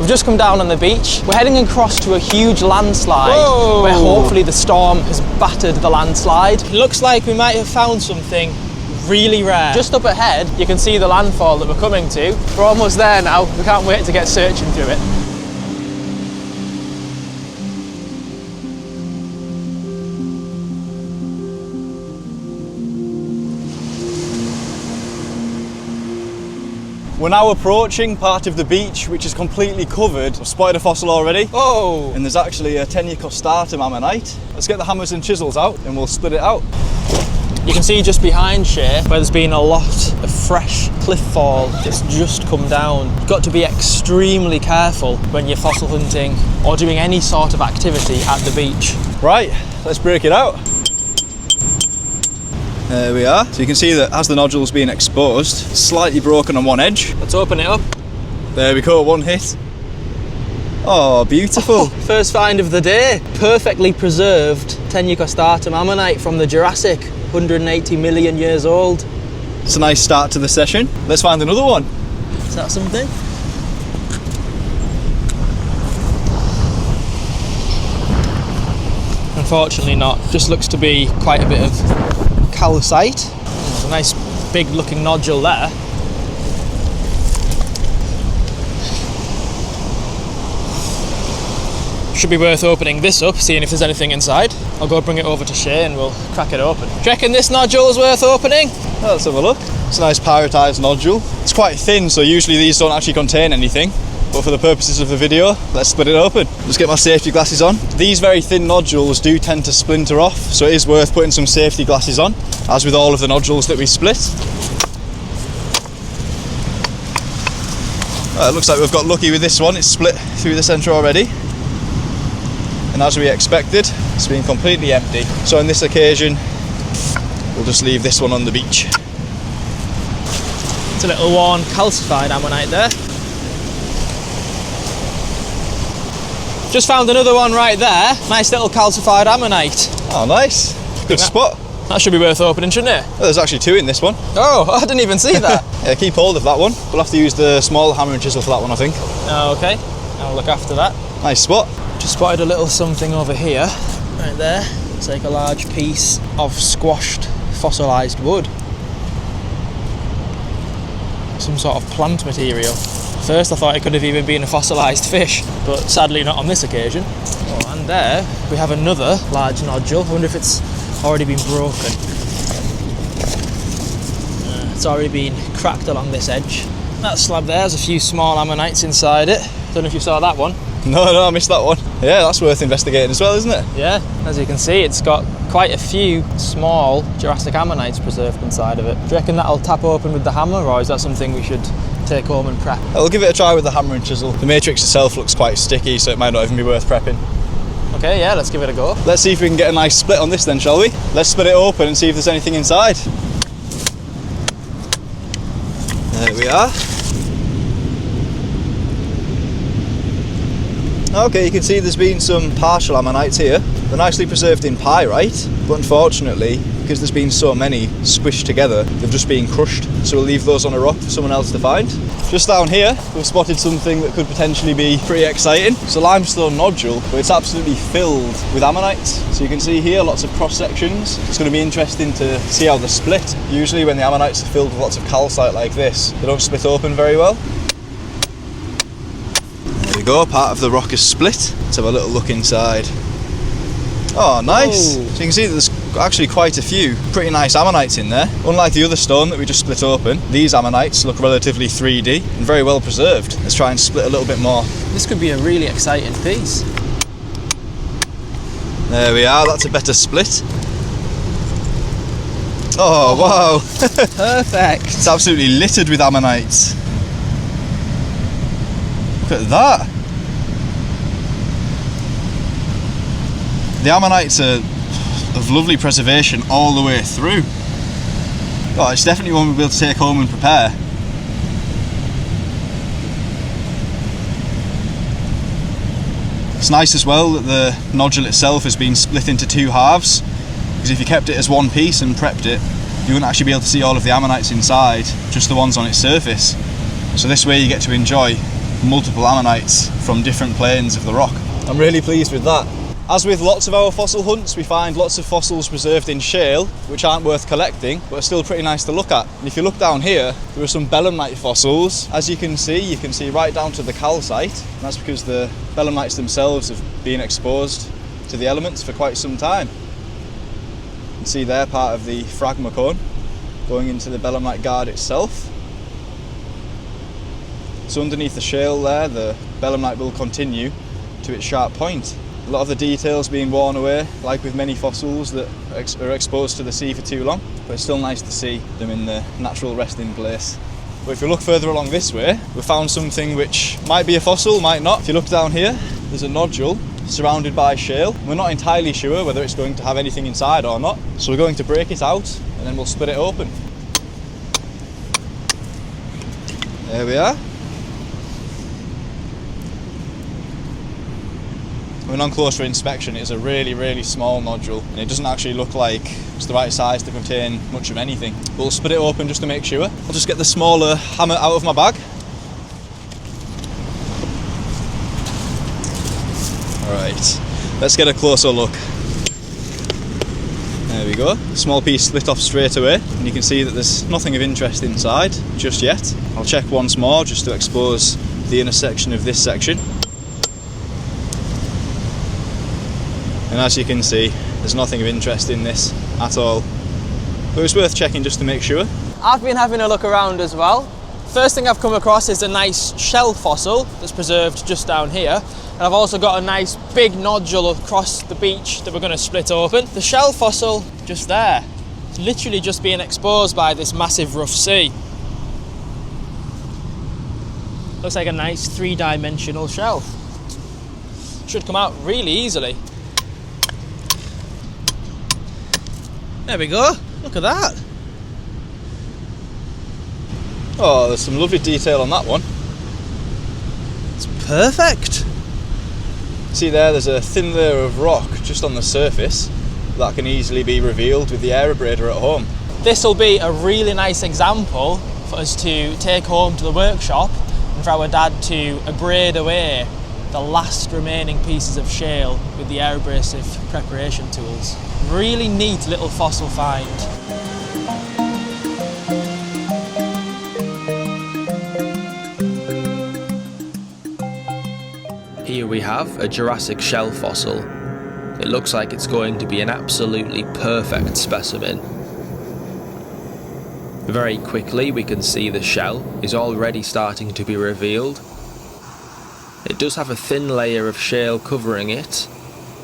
We've just come down on the beach. We're heading across to a huge landslide. Whoa. Where hopefully the storm has battered the landslide. It looks like we might have found something really rare. Just up ahead, you can see the landfall that we're coming to. We're almost there now. We can't wait to get searching through it. We're now approaching part of the beach which is completely covered. I've spotted a fossil already. Oh! And there's actually a 10-year costatum ammonite. Let's get the hammers and chisels out and we'll split it out. You can see just behind Shay where there's been a lot of fresh cliff fall that's just come down. You've got to be extremely careful when you're fossil hunting or doing any sort of activity at the beach. Right, let's break it out. There we are. So you can see that as the nodule's being exposed, it's slightly broken on one edge. Let's open it up. There we go, one hit. Oh, beautiful. First find of the day. Perfectly preserved 10-year costatum ammonite from the Jurassic, 180 million years old. It's a nice start to the session. Let's find another one. Is that something? Unfortunately not. Just looks to be quite a bit of calcite. There's a nice big looking nodule there. Should be worth opening this up, seeing if there's anything inside. I'll go bring it over to Shay and we'll crack it open. Do you reckon this nodule is worth opening? Oh, let's have a look. It's a nice pyritized nodule. It's quite thin, so usually these don't actually contain anything. But for the purposes of the video, let's split it open. Just get my safety glasses on. These very thin nodules do tend to splinter off, so it is worth putting some safety glasses on, as with all of the nodules that we split. It looks like we've got lucky with this one. It's split through the centre already. And as we expected, it's been completely empty. So on this occasion, we'll just leave this one on the beach. It's a little worn calcified ammonite there. Just found another one right there. Nice little calcified ammonite. Oh, nice. Good spot. That should be worth opening, shouldn't it? Oh, there's actually two in this one. Oh, I didn't even see that. Yeah, keep hold of that one. We'll have to use the small hammer and chisel for that one, I think. Oh, okay. I'll look after that. Nice spot. Just spotted a little something over here. Right there. It's like a large piece of squashed fossilised wood. Some sort of plant material. First I thought it could have even been a fossilised fish, but sadly not on this occasion. Oh, and there we have another large nodule. I wonder if it's already been broken. It's already been cracked along this edge. That slab there has a few small ammonites inside it. Don't know if you saw that one. No, I missed that one. Yeah, that's worth investigating as well, isn't it? Yeah, as you can see, it's got quite a few small Jurassic ammonites preserved inside of it. Do you reckon that'll tap open with the hammer, or is that something we should take home and prep? I'll give it a try with the hammer and chisel. The matrix itself looks quite sticky, so it might not even be worth prepping. Okay, yeah, let's give it a go. Let's see if we can get a nice split on this then, shall we? Let's split it open and see if there's anything inside. There we are. Okay, you can see there's been some partial ammonites here. They're nicely preserved in pyrite, but unfortunately, because there's been so many squished together, they've just been crushed. So we'll leave those on a rock for someone else to find. Just down here, we've spotted something that could potentially be pretty exciting. It's a limestone nodule, but it's absolutely filled with ammonites. So you can see here lots of cross sections. It's going to be interesting to see how they're split. Usually when the ammonites are filled with lots of calcite like this, they don't split open very well. There we go, part of the rock is split. Let's have a little look inside. Oh, nice. Whoa. So you can see that there's actually quite a few pretty nice ammonites in there. Unlike the other stone that we just split open, these ammonites look relatively 3D and very well preserved. Let's try and split a little bit more. This could be a really exciting piece. There we are, that's a better split. Oh, wow. Perfect. It's absolutely littered with ammonites. Look at that. The ammonites are of lovely preservation all the way through. Oh, it's definitely one we'll be able to take home and prepare. It's nice as well that the nodule itself has been split into two halves, because if you kept it as one piece and prepped it, you wouldn't actually be able to see all of the ammonites inside, just the ones on its surface. So this way you get to enjoy multiple ammonites from different planes of the rock. I'm really pleased with that. As with lots of our fossil hunts, we find lots of fossils preserved in shale, which aren't worth collecting, but are still pretty nice to look at. And if you look down here, there are some belemnite fossils. As you can see right down to the calcite. And that's because the belemnites themselves have been exposed to the elements for quite some time. You can see they're part of the phragma cone going into the belemnite guard itself. So underneath the shale there, the belemnite will continue to its sharp point. A lot of the details being worn away, like with many fossils that are exposed to the sea for too long, but it's still nice to see them in the natural resting place. But if you look further along this way, we found something which might be a fossil, might not. If you look down here, there's a nodule surrounded by shale. We're not entirely sure whether it's going to have anything inside or not, so we're going to break it out and then we'll split it open. There we are. When on closer inspection, it's a really, really small nodule, and it doesn't actually look like it's the right size to contain much of anything. We'll split it open just to make sure. I'll just get the smaller hammer out of my bag. Alright, let's get a closer look. There we go. Small piece split off straight away, and you can see that there's nothing of interest inside just yet. I'll check once more just to expose the intersection of this section. And as you can see, there's nothing of interest in this at all. But it's worth checking just to make sure. I've been having a look around as well. First thing I've come across is a nice shell fossil that's preserved just down here. And I've also got a nice big nodule across the beach that we're going to split open. The shell fossil, just there. It's literally just being exposed by this massive rough sea. Looks like a nice three-dimensional shell. Should come out really easily. There we go, look at that. Oh, there's some lovely detail on that one. It's perfect. See there's a thin layer of rock just on the surface that can easily be revealed with the aerobrader at home. This will be a really nice example for us to take home to the workshop and for our dad to abrade away the last remaining pieces of shale with the aerobrasive preparation tools. Really neat little fossil find. Here we have a Jurassic shell fossil. It looks like it's going to be an absolutely perfect specimen. Very quickly we can see the shell is already starting to be revealed. It does have a thin layer of shale covering it,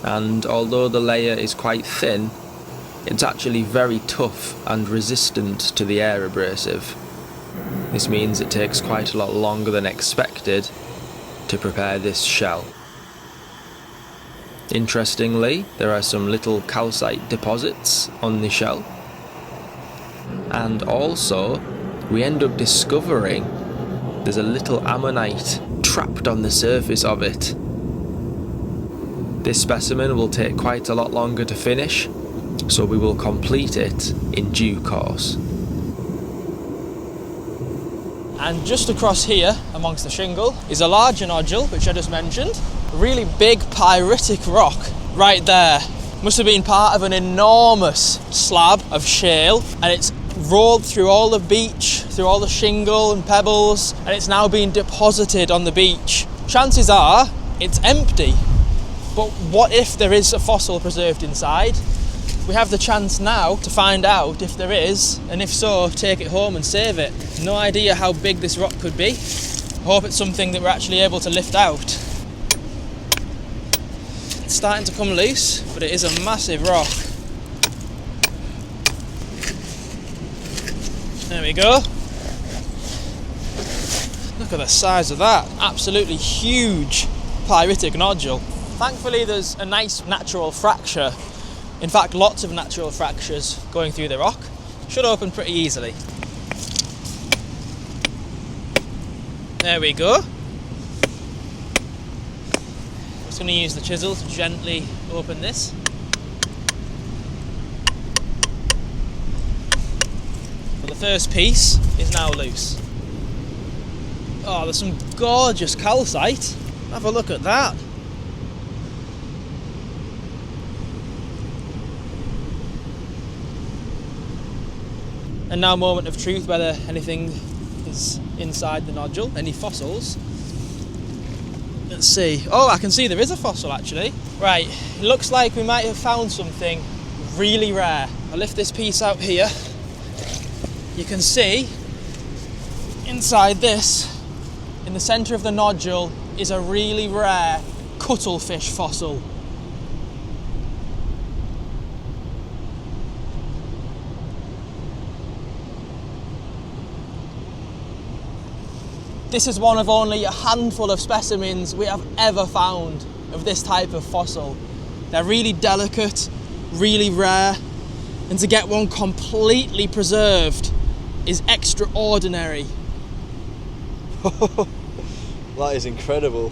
and although the layer is quite thin, it's actually very tough and resistant to the air abrasive. This means it takes quite a lot longer than expected to prepare this shell. Interestingly, there are some little calcite deposits on the shell, and also we end up discovering there's a little ammonite trapped on the surface of it. This specimen will take quite a lot longer to finish, so we will complete it in due course. And just across here, amongst the shingle, is a larger nodule, which I just mentioned. A really big pyritic rock right there. Must have been part of an enormous slab of shale, and it's rolled through all the beach, through all the shingle and pebbles, and it's now being deposited on the beach. Chances are it's empty, but what if there is a fossil preserved inside? We have the chance now to find out if there is, and if so, take it home and save it. No idea how big this rock could be. I hope it's something that we're actually able to lift out. It's starting to come loose, but it is a massive rock. There we go. Look at the size of that. Absolutely huge pyritic nodule. Thankfully there's a nice natural fracture. In fact, lots of natural fractures going through the rock. Should open pretty easily. There we go. Just going to use the chisel to gently open this. The first piece is now loose. Oh, there's some gorgeous calcite. Have a look at that. And now, moment of truth, whether anything is inside the nodule, any fossils. Let's see. Oh, I can see there is a fossil actually. Right, it looks like we might have found something really rare. I'll lift this piece out here. You can see inside this, in the centre of the nodule, is a really rare cuttlefish fossil. This is one of only a handful of specimens we have ever found of this type of fossil. They're really delicate, really rare, and to get one completely preserved is extraordinary. That is incredible.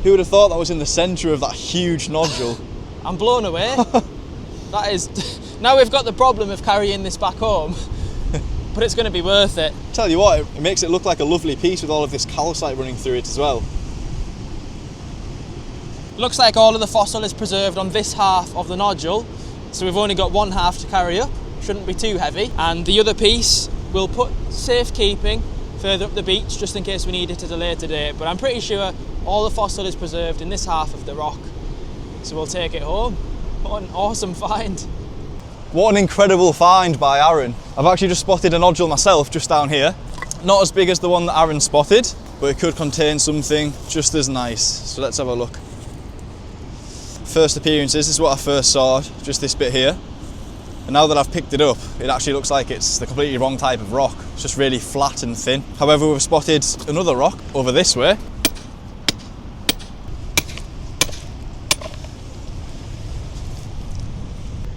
Who would have thought that was in the centre of that huge nodule? I'm blown away. That is. Now we've got the problem of carrying this back home, but it's going to be worth it. Tell you what, it makes it look like a lovely piece with all of this calcite running through it as well. Looks like all of the fossil is preserved on this half of the nodule, so we've only got one half to carry up. Shouldn't be too heavy, and the other piece we'll put safekeeping further up the beach just in case we need it at a later date, but I'm pretty sure all the fossil is preserved in this half of the rock, so we'll take it home. What an awesome find. What an incredible find by Aaron. I've actually just spotted a nodule myself just down here. Not as big as the one that Aaron spotted, but it could contain something just as nice. So let's have a look. First appearances, this is what I first saw, just this bit here. And now that I've picked it up, it actually looks like it's the completely wrong type of rock. It's just really flat and thin. However, we've spotted another rock over this way.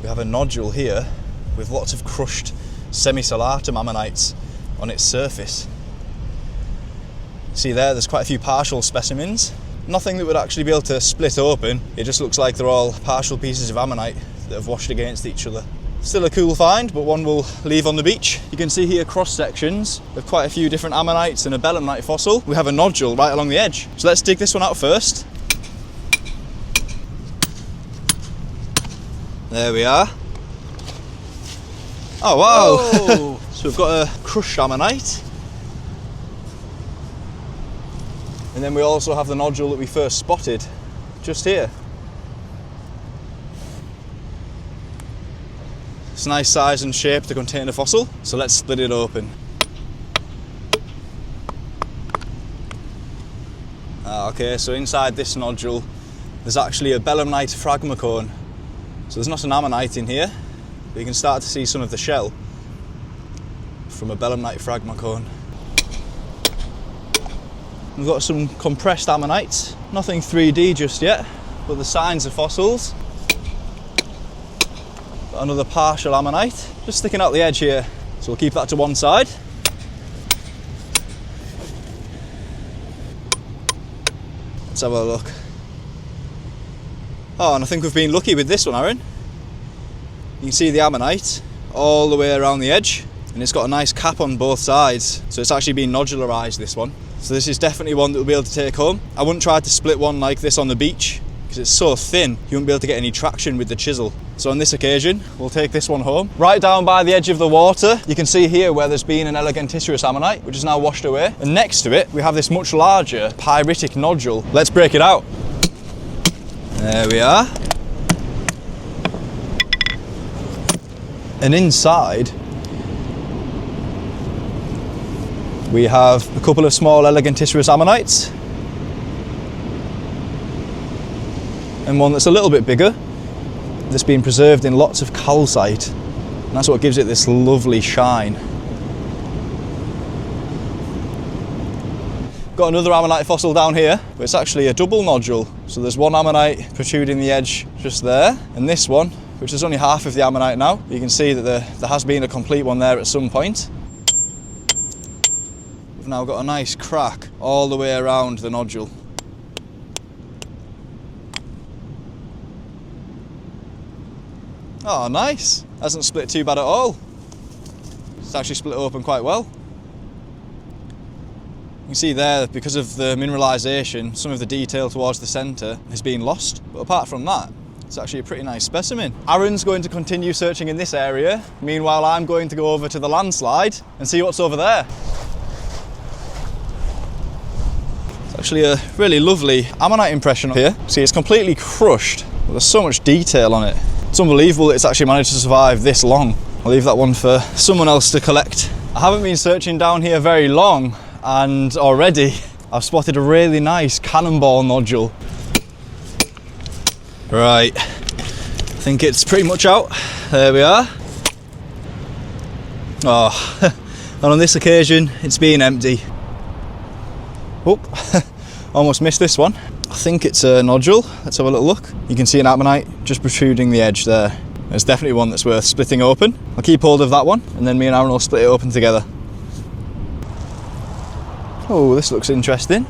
We have a nodule here with lots of crushed semi-salatum ammonites on its surface. See there's quite a few partial specimens. Nothing that would actually be able to split open. It just looks like they're all partial pieces of ammonite that have washed against each other. Still a cool find, but one we'll leave on the beach. You can see here cross sections of quite a few different ammonites and a belemnite fossil. We have a nodule right along the edge. So let's dig this one out first. There we are. Oh wow! Whoa. So we've got a crushed ammonite. And then we also have the nodule that we first spotted, just here. It's a nice size and shape to contain a fossil, so let's split it open. Okay, so inside this nodule there's actually a belemnite phragmocone. So there's not an ammonite in here, but you can start to see some of the shell from a belemnite phragmocone. We've got some compressed ammonites, nothing 3D just yet, but the signs of fossils. Got another partial ammonite, just sticking out the edge here, so we'll keep that to one side. Let's have a look. Oh, and I think we've been lucky with this one, Aaron. You can see the ammonite all the way around the edge, and it's got a nice cap on both sides, so it's actually been nodularized, this one. So this is definitely one that we'll be able to take home. I wouldn't try to split one like this on the beach because it's so thin you won't be able to get any traction with the chisel. So on this occasion we'll take this one home. Right down by the edge of the water you can see here where there's been an elegantisserious ammonite which is now washed away, and next to it we have this much larger pyritic nodule. Let's break it out. There we are. And inside we have a couple of small elegantisserious ammonites and one that's a little bit bigger that's been preserved in lots of calcite, and that's what gives it this lovely shine. Got another ammonite fossil down here, but it's actually a double nodule, so there's one ammonite protruding the edge just there, and this one, which is only half of the ammonite now. You can see that there has been a complete one there at some point. Now got a nice crack all the way around the nodule. Oh, nice. Hasn't split too bad at all. It's actually split open quite well. You can see there, because of the mineralisation, some of the detail towards the centre has been lost. But apart from that, it's actually a pretty nice specimen. Aaron's going to continue searching in this area. Meanwhile, I'm going to go over to the landslide and see what's over there. It's actually a really lovely ammonite impression here. See, it's completely crushed, but there's so much detail on it. It's unbelievable that it's actually managed to survive this long. I'll leave that one for someone else to collect. I haven't been searching down here very long, and already I've spotted a really nice cannonball nodule. Right, I think it's pretty much out. There we are. Oh, and on this occasion, it's been empty. Oh, almost missed this one. I think it's a nodule. Let's have a little look. You can see an ammonite just protruding the edge there. It's definitely one that's worth splitting open. I'll keep hold of that one, and then me and Aaron will split it open together. Oh, this looks interesting.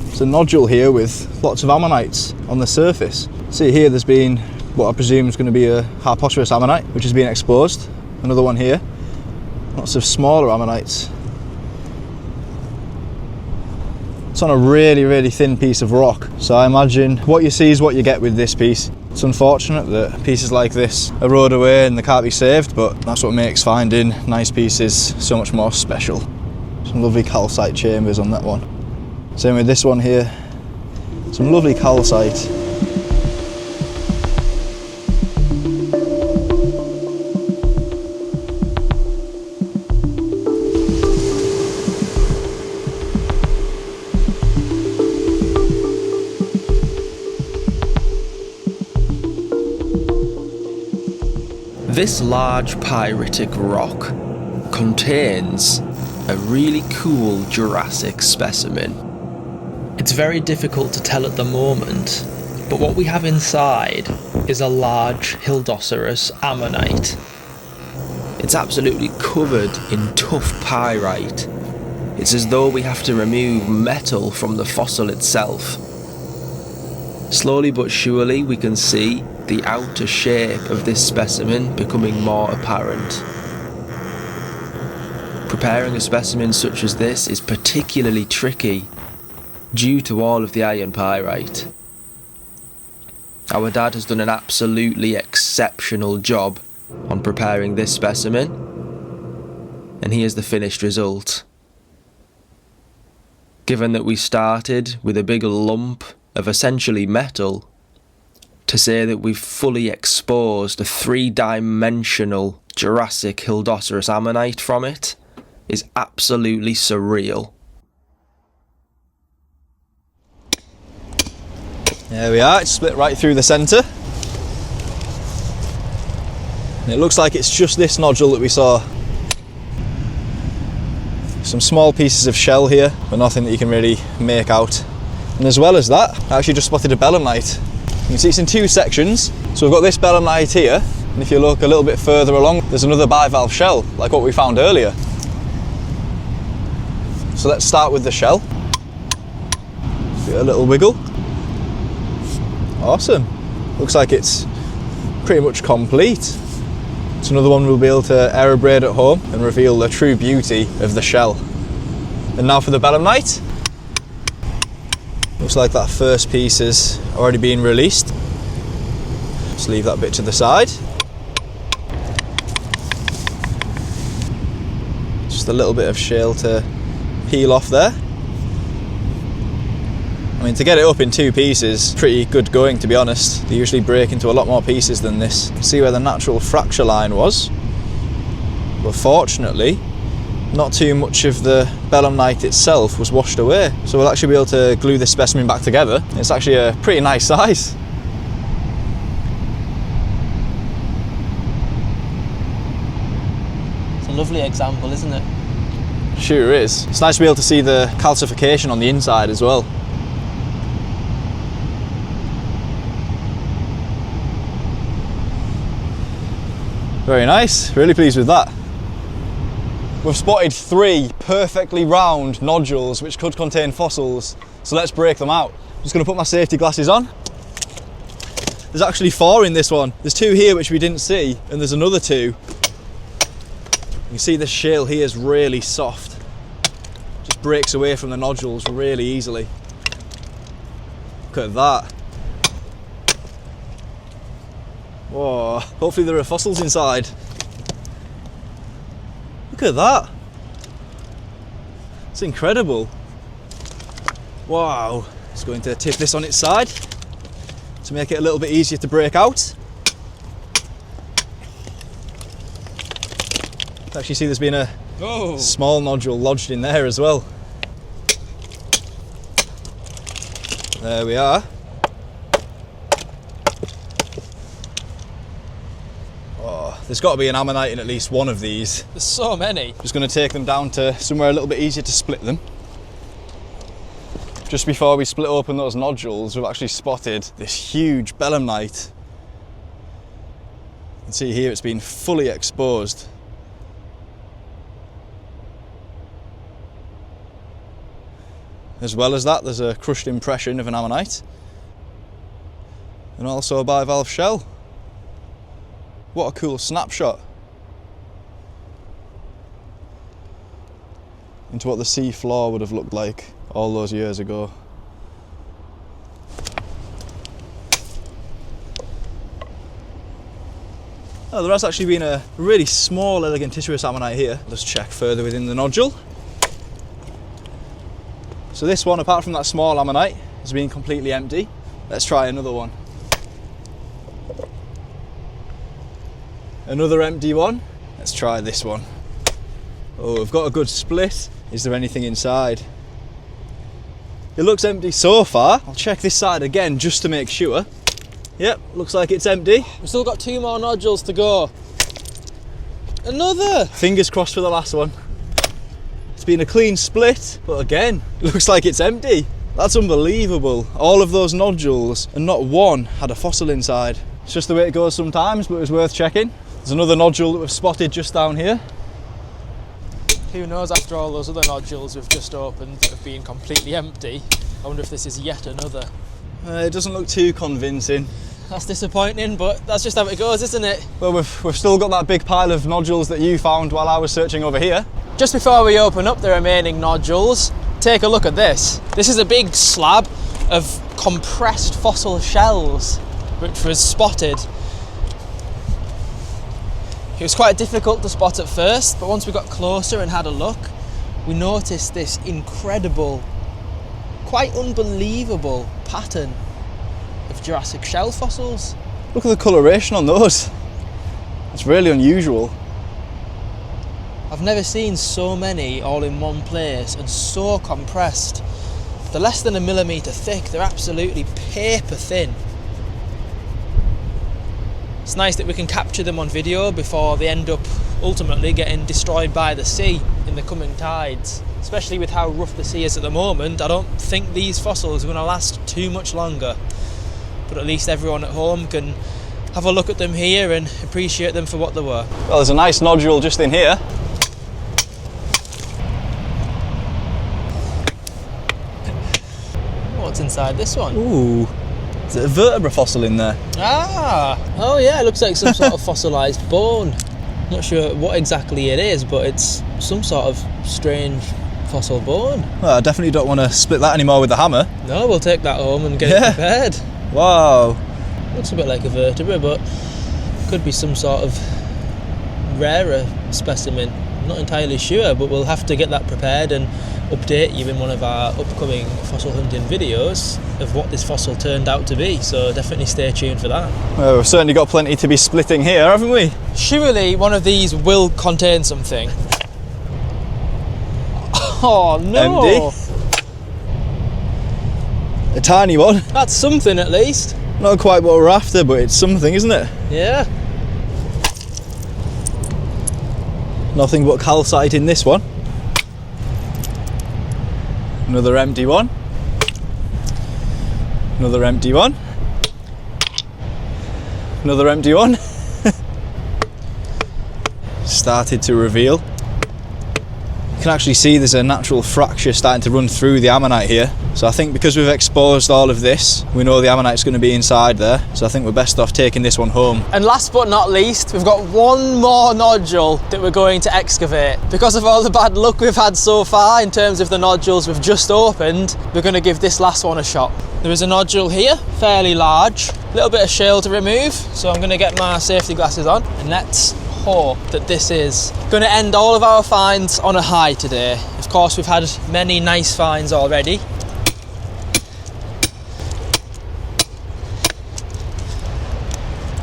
It's a nodule here with lots of ammonites on the surface. See here, there's been what I presume is going to be a harposterous ammonite, which has been exposed. Another one here. Lots of smaller ammonites. It's on a really thin piece of rock, so I imagine what you see is what you get with this piece. It's unfortunate that pieces like this erode away and they can't be saved, but that's what makes finding nice pieces so much more special. Some lovely calcite chambers on that one. Same with this one here. Some lovely calcite. This large pyritic rock contains a really cool Jurassic specimen. It's very difficult to tell at the moment, but what we have inside is a large Hildoceras ammonite. It's absolutely covered in tough pyrite. It's as though we have to remove metal from the fossil itself. Slowly but surely we can see the outer shape of this specimen becoming more apparent. Preparing a specimen such as this is particularly tricky due to all of the iron pyrite. Our dad has done an absolutely exceptional job on preparing this specimen, and here's the finished result. Given that we started with a big lump of essentially metal, to say that we've fully exposed a three-dimensional Jurassic Hildoceras ammonite from it is absolutely surreal. There we are, it's split right through the centre. And it looks like it's just this nodule that we saw. Some small pieces of shell here, but nothing that you can really make out. And as well as that, I actually just spotted a belemnite. You can see it's in two sections. So we've got this belemnite here, and if you look a little bit further along, there's another bivalve shell, like what we found earlier. So let's start with the shell. Give it a little wiggle. Awesome. Looks like it's pretty much complete. It's another one we'll be able to aerobrade at home and reveal the true beauty of the shell. And now for the belemnite. Looks like that first piece has already been released. Just leave that bit to the side. Just a little bit of shale to peel off there. I mean, to get it up in two pieces, pretty good going, to be honest. They usually break into a lot more pieces than this. See where the natural fracture line was? But fortunately, not too much of the belemnite itself was washed away. So we'll actually be able to glue this specimen back together. It's actually a pretty nice size. It's a lovely example, isn't it? Sure is. It's nice to be able to see the calcification on the inside as well. Very nice, really pleased with that. We've spotted 3 perfectly round nodules which could contain fossils, so let's break them out. I'm just going to put my safety glasses on. There's actually 4 in this one. There's 2 here which we didn't see, and there's another 2 can see the shale here is really soft. Just breaks away from the nodules really easily. Look at that. Whoa, hopefully there are fossils inside. Look at that. It's incredible. Wow. Just going to tip this on its side to make it a little bit easier to break out. Actually see there's been a small nodule lodged in there as well. There we are. Oh, there's got to be an ammonite in at least one of these. There's so many. Just going to take them down to somewhere a little bit easier to split them. Just before we split open those nodules, we've actually spotted this huge belemnite. You can see here it's been fully exposed. As well as that, there's a crushed impression of an ammonite and also a bivalve shell. What a cool snapshot into what the sea floor would have looked like all those years ago. Oh, there has actually been a really small elegantitious ammonite here. Let's check further within the nodule. So this one, apart from that small ammonite, has been completely empty. Let's try another one. Another empty one. Let's try this one. Oh, we've got a good split. Is there anything inside? It looks empty so far. I'll check this side again just to make sure. Yep, looks like it's empty. We've still got 2 more nodules to go. Another! Fingers crossed for the last one. It's been a clean split, but again, it looks like it's empty. That's unbelievable. All of those nodules and not one had a fossil inside. It's just the way it goes sometimes, but it was worth checking. There's another nodule that we've spotted just down here. Who knows, after all those other nodules we've just opened that have been completely empty, I wonder if this is yet another. It doesn't look too convincing. That's disappointing, but that's just how it goes, isn't it? Well, we've still got that big pile of nodules that you found while I was searching over here. Just before we open up the remaining nodules, take a look at this. This is a big slab of compressed fossil shells, which was spotted. It was quite difficult to spot at first, but once we got closer and had a look, we noticed this incredible, quite unbelievable pattern of Jurassic shell fossils. Look at the coloration on those. It's really unusual. I've never seen so many all in one place and so compressed. They're less than 1 millimetre thick, they're absolutely paper thin. It's nice that we can capture them on video before they end up ultimately getting destroyed by the sea in the coming tides. Especially with how rough the sea is at the moment, I don't think these fossils are going to last too much longer. But at least everyone at home can have a look at them here and appreciate them for what they were. Well, there's a nice nodule just in here. What's inside this one? Ooh, there's a vertebra fossil in there. Ah! Oh yeah, it looks like some sort of fossilised bone. Not sure what exactly it is, but it's some sort of strange fossil bone. Well, I definitely don't want to split that anymore with the hammer. No, we'll take that home and get it prepared. Wow. Looks a bit like a vertebra, but could be some sort of rarer specimen. I'm not entirely sure, but we'll have to get that prepared and update you in one of our upcoming fossil hunting videos of what this fossil turned out to be, so definitely stay tuned for that. Well, we've certainly got plenty to be splitting here, haven't we? Surely one of these will contain something. Oh no! Empty. A tiny one. That's something at least. Not quite what we're after, but it's something, isn't it? Yeah. Nothing but calcite in this one. Another empty one. Another empty one. Another empty one. Started to reveal. can actually see there's a natural fracture starting to run through the ammonite here. So I think because we've exposed all of this, we know the ammonite's going to be inside there. So I think we're best off taking this one home. And last but not least, we've got one more nodule that we're going to excavate. Because of all the bad luck we've had so far in terms of the nodules we've just opened, we're going to give this last one a shot. There is a nodule here, fairly large, a little bit of shale to remove, so I'm going to get my safety glasses on, and let's hope that this is going to end all of our finds on a high today. Of course, we've had many nice finds already.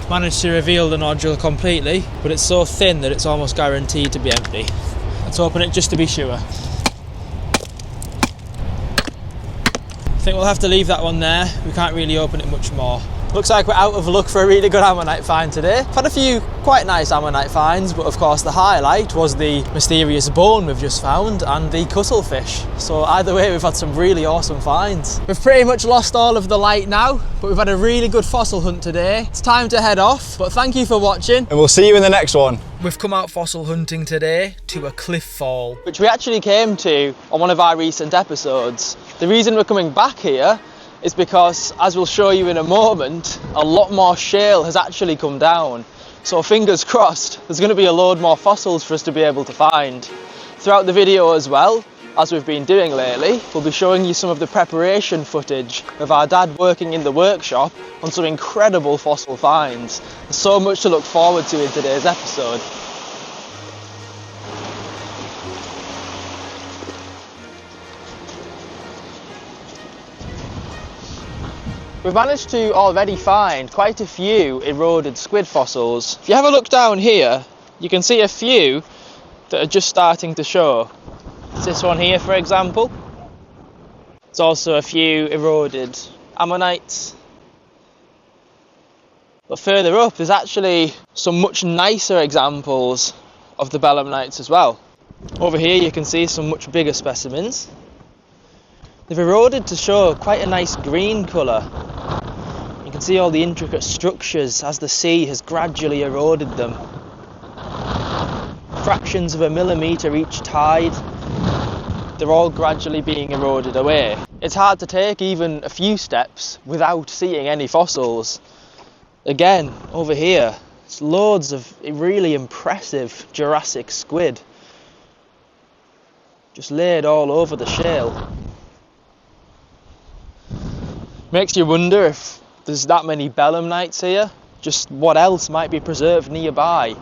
Managed to reveal the nodule completely, but it's so thin that it's almost guaranteed to be empty. Let's open it just to be sure. I think we'll have to leave that one there. We can't really open it much more. Looks like we're out of luck for a really good ammonite find today. I've had a few quite nice ammonite finds, but of course the highlight was the mysterious bone we've just found and the cuttlefish. So either way, we've had some really awesome finds. We've pretty much lost all of the light now, but we've had a really good fossil hunt today. It's time to head off, but thank you for watching. And we'll see you in the next one. We've come out fossil hunting today to a cliff fall, which we actually came to on one of our recent episodes. The reason we're coming back here is because, as we'll show you in a moment, a lot more shale has actually come down. So fingers crossed, there's going to be a load more fossils for us to be able to find. Throughout the video as well, as we've been doing lately, we'll be showing you some of the preparation footage of our dad working in the workshop on some incredible fossil finds. There's so much to look forward to in today's episode. We've managed to already find quite a few eroded squid fossils. If you have a look down here, you can see a few that are just starting to show. It's this one here, for example. There's also a few eroded ammonites. But further up, there's actually some much nicer examples of the belemnites as well. Over here you can see some much bigger specimens. They've eroded to show quite a nice green colour. You can see all the intricate structures as the sea has gradually eroded them. Fractions of a millimetre each tide. They're all gradually being eroded away. It's hard to take even a few steps without seeing any fossils. Again, over here, it's loads of really impressive Jurassic squid. Just laid all over the shale. Makes you wonder if there's that many belemnites here, just what else might be preserved nearby.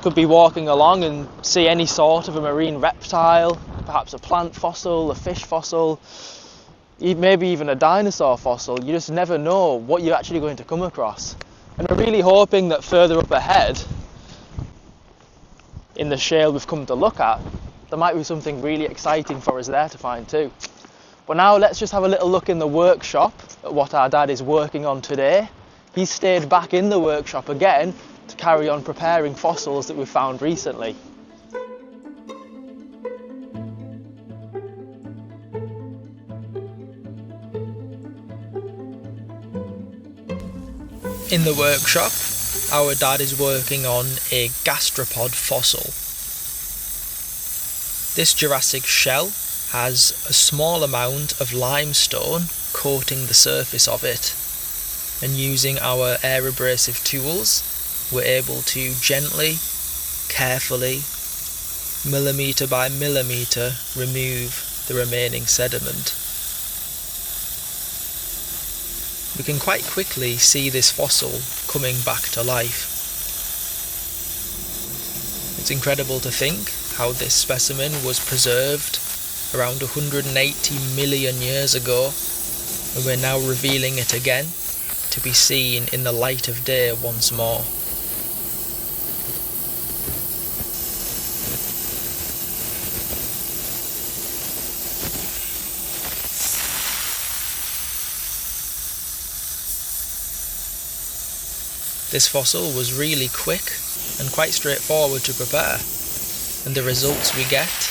Could be walking along and see any sort of a marine reptile, perhaps a plant fossil, a fish fossil, maybe even a dinosaur fossil. You just never know what you're actually going to come across. And we're really hoping that further up ahead, in the shale we've come to look at, there might be something really exciting for us there to find too. But now let's just have a little look in the workshop at what our dad is working on today. He's stayed back in the workshop again to carry on preparing fossils that we've found recently. In the workshop, our dad is working on a gastropod fossil. This Jurassic shell has a small amount of limestone coating the surface of it, and using our air abrasive tools we're able to gently, carefully, millimetre by millimetre remove the remaining sediment. We can quite quickly see this fossil coming back to life. It's incredible to think how this specimen was preserved around 180 million years ago, and we're now revealing it again to be seen in the light of day once more. This fossil was really quick and quite straightforward to prepare, and the results we get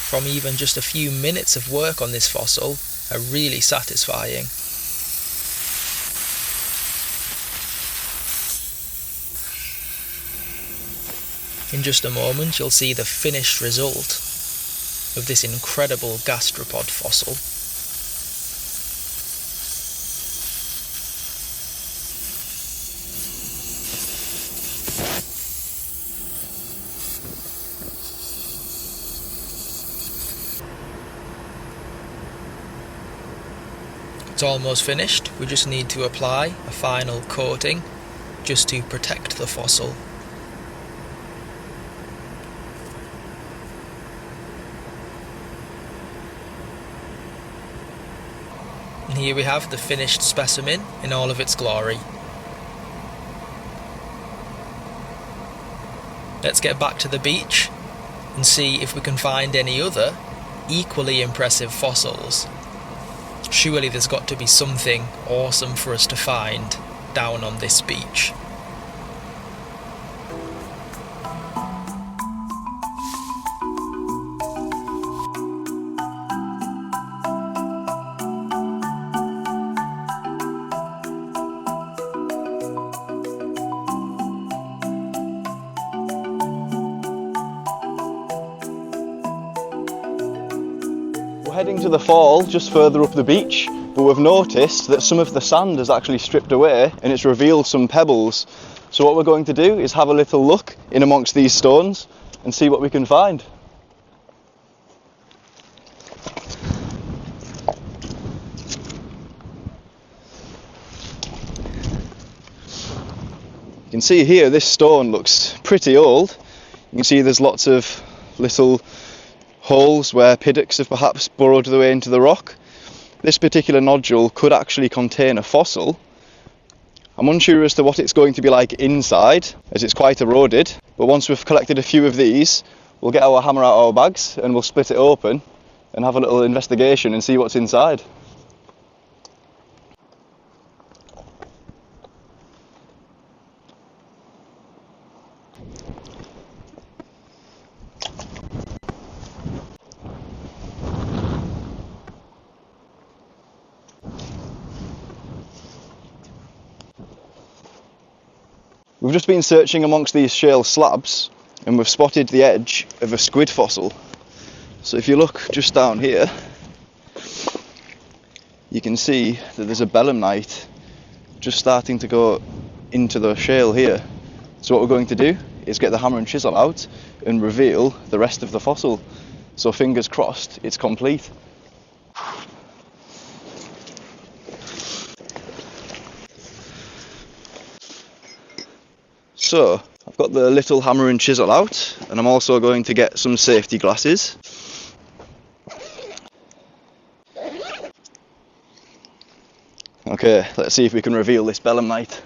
from even just a few minutes of work on this fossil are really satisfying. In just a moment you'll see the finished result. of this incredible gastropod fossil. It's almost finished, we just need to apply a final coating just to protect the fossil. And here we have the finished specimen in all of its glory. Let's get back to the beach and see if we can find any other equally impressive fossils. Surely there's got to be something awesome for us to find down on this beach. We're heading to the fall just further up the beach, but we've noticed that some of the sand has actually stripped away and it's revealed some pebbles. So what we're going to do is have a little look in amongst these stones and see what we can find. You can see here this stone looks pretty old. You can see there's lots of little holes where piddocks have perhaps burrowed their way into the rock. This particular nodule could actually contain a fossil. I'm unsure as to what it's going to be like inside, as it's quite eroded, but once we've collected a few of these, we'll get our hammer out of our bags and we'll split it open and have a little investigation and see what's inside. We've just been searching amongst these shale slabs and we've spotted the edge of a squid fossil. So if you look just down here, you can see that there's a belemnite just starting to go into the shale here. So what we're going to do is get the hammer and chisel out and reveal the rest of the fossil. So fingers crossed, it's complete. So, I've got the little hammer and chisel out, and I'm also going to get some safety glasses. Okay, let's see if we can reveal this belemnite.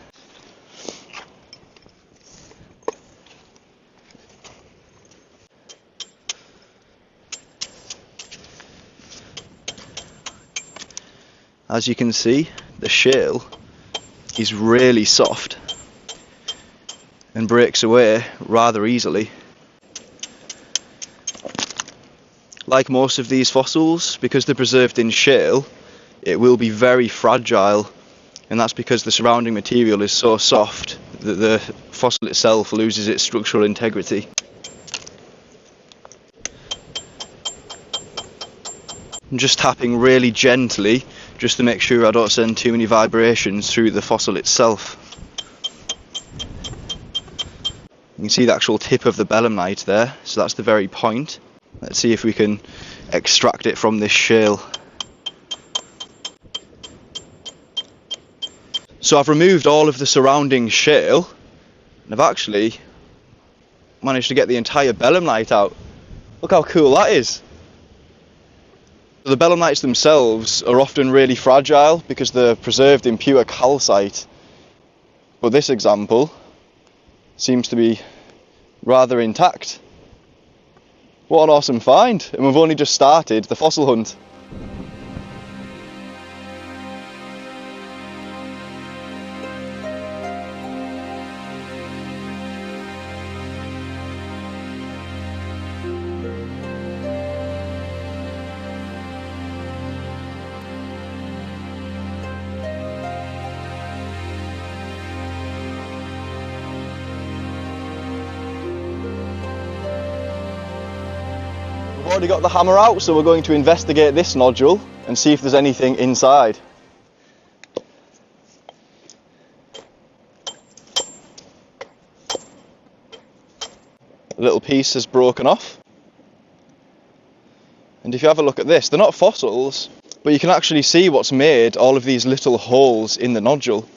As you can see, the shale is really soft and breaks away rather easily. Like most of these fossils, because they're preserved in shale, it will be very fragile, and that's because the surrounding material is so soft that the fossil itself loses its structural integrity. I'm just tapping really gently just to make sure I don't send too many vibrations through the fossil itself. You can see the actual tip of the belemnite there, so that's the very point. Let's see if we can extract it from this shale. So I've removed all of the surrounding shale, and I've actually managed to get the entire belemnite out. Look how cool that is. The belemnites themselves are often really fragile because they're preserved in pure calcite, but this example seems to be rather intact. What an awesome find, and we've only just started the fossil hunt. We've already got the hammer out, so we're going to investigate this nodule and see if there's anything inside. A little piece has broken off. And if you have a look at this, they're not fossils, but you can actually see what's made all of these little holes in the nodule.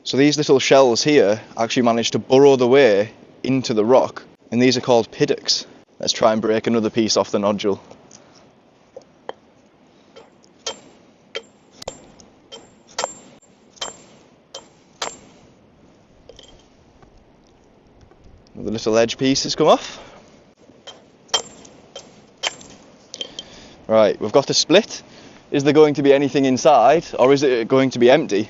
So these little shells here actually managed to burrow their way into the rock, and these are called piddocks. Let's try and break another piece off the nodule. The little edge pieces come off. Right, we've got a split. Is there going to be anything inside, or is it going to be empty?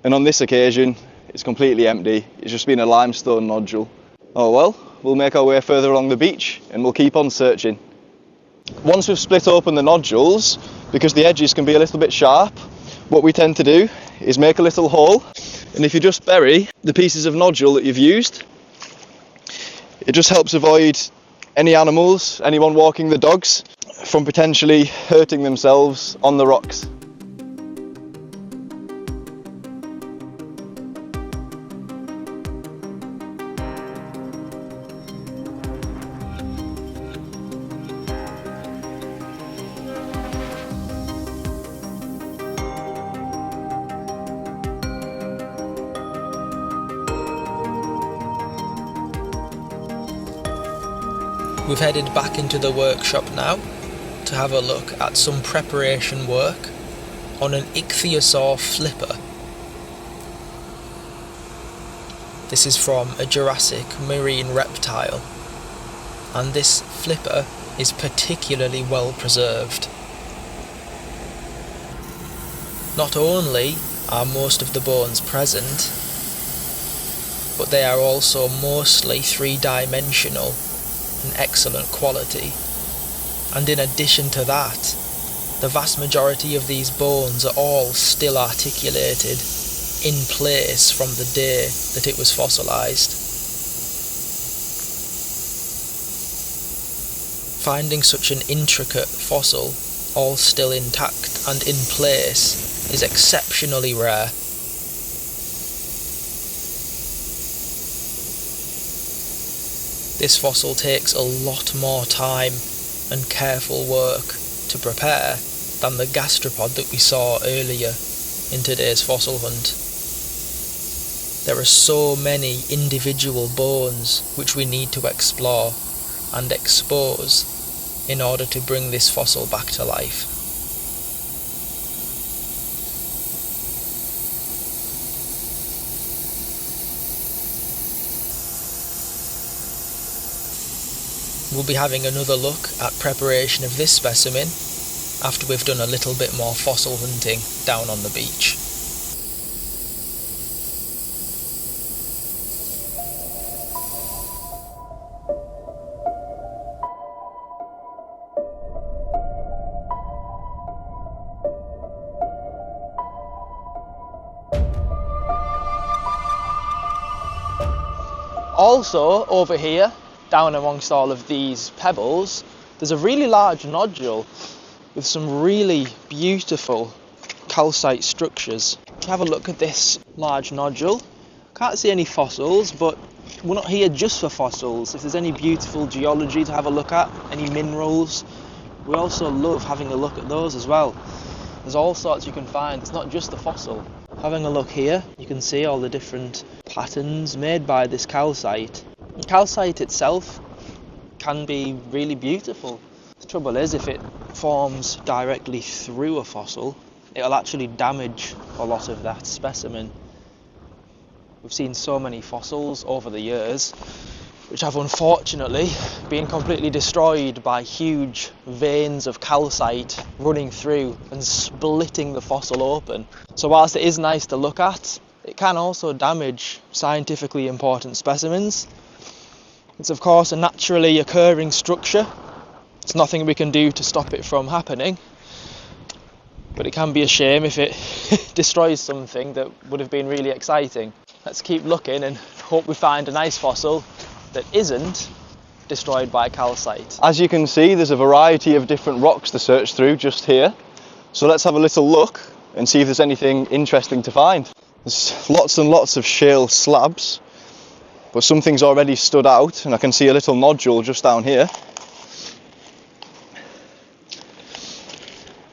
And on this occasion, it's completely empty. It's just been a limestone nodule. Oh well, we'll make our way further along the beach and we'll keep on searching. Once we've split open the nodules, because the edges can be a little bit sharp, what we tend to do is make a little hole, and if you just bury the pieces of nodule that you've used, it just helps avoid any animals, anyone walking the dogs, from potentially hurting themselves on the rocks. We've headed back into the workshop now to have a look at some preparation work on an ichthyosaur flipper. This is from a Jurassic marine reptile, and this flipper is particularly well preserved. Not only are most of the bones present, but they are also mostly three-dimensional and excellent quality. And in addition to that, the vast majority of these bones are all still articulated in place from the day that it was fossilised. Finding such an intricate fossil all still intact and in place is exceptionally rare. This fossil takes a lot more time and careful work to prepare than the gastropod that we saw earlier in today's fossil hunt. There are so many individual bones which we need to explore and expose in order to bring this fossil back to life. We'll be having another look at preparation of this specimen after we've done a little bit more fossil hunting down on the beach. Also, over here, down amongst all of these pebbles, there's a really large nodule with some really beautiful calcite structures. Have a look at this large nodule. Can't see any fossils, but we're not here just for fossils. If there's any beautiful geology to have a look at, any minerals, we also love having a look at those as well. There's all sorts you can find, it's not just the fossil. Having a look here, you can see all the different patterns made by this calcite. Calcite itself can be really beautiful. The trouble is, if it forms directly through a fossil, it'll actually damage a lot of that specimen. We've seen so many fossils over the years which have unfortunately been completely destroyed by huge veins of calcite running through and splitting the fossil open. So whilst it is nice to look at, it can also damage scientifically important specimens. It's of course a naturally occurring structure. There's nothing we can do to stop it from happening, but it can be a shame if it destroys something that would have been really exciting. Let's keep looking and hope we find a nice fossil that isn't destroyed by calcite. As you can see, there's a variety of different rocks to search through just here. So let's have a little look and see if there's anything interesting to find. There's lots and lots of shale slabs, but something's already stood out, and I can see a little nodule just down here.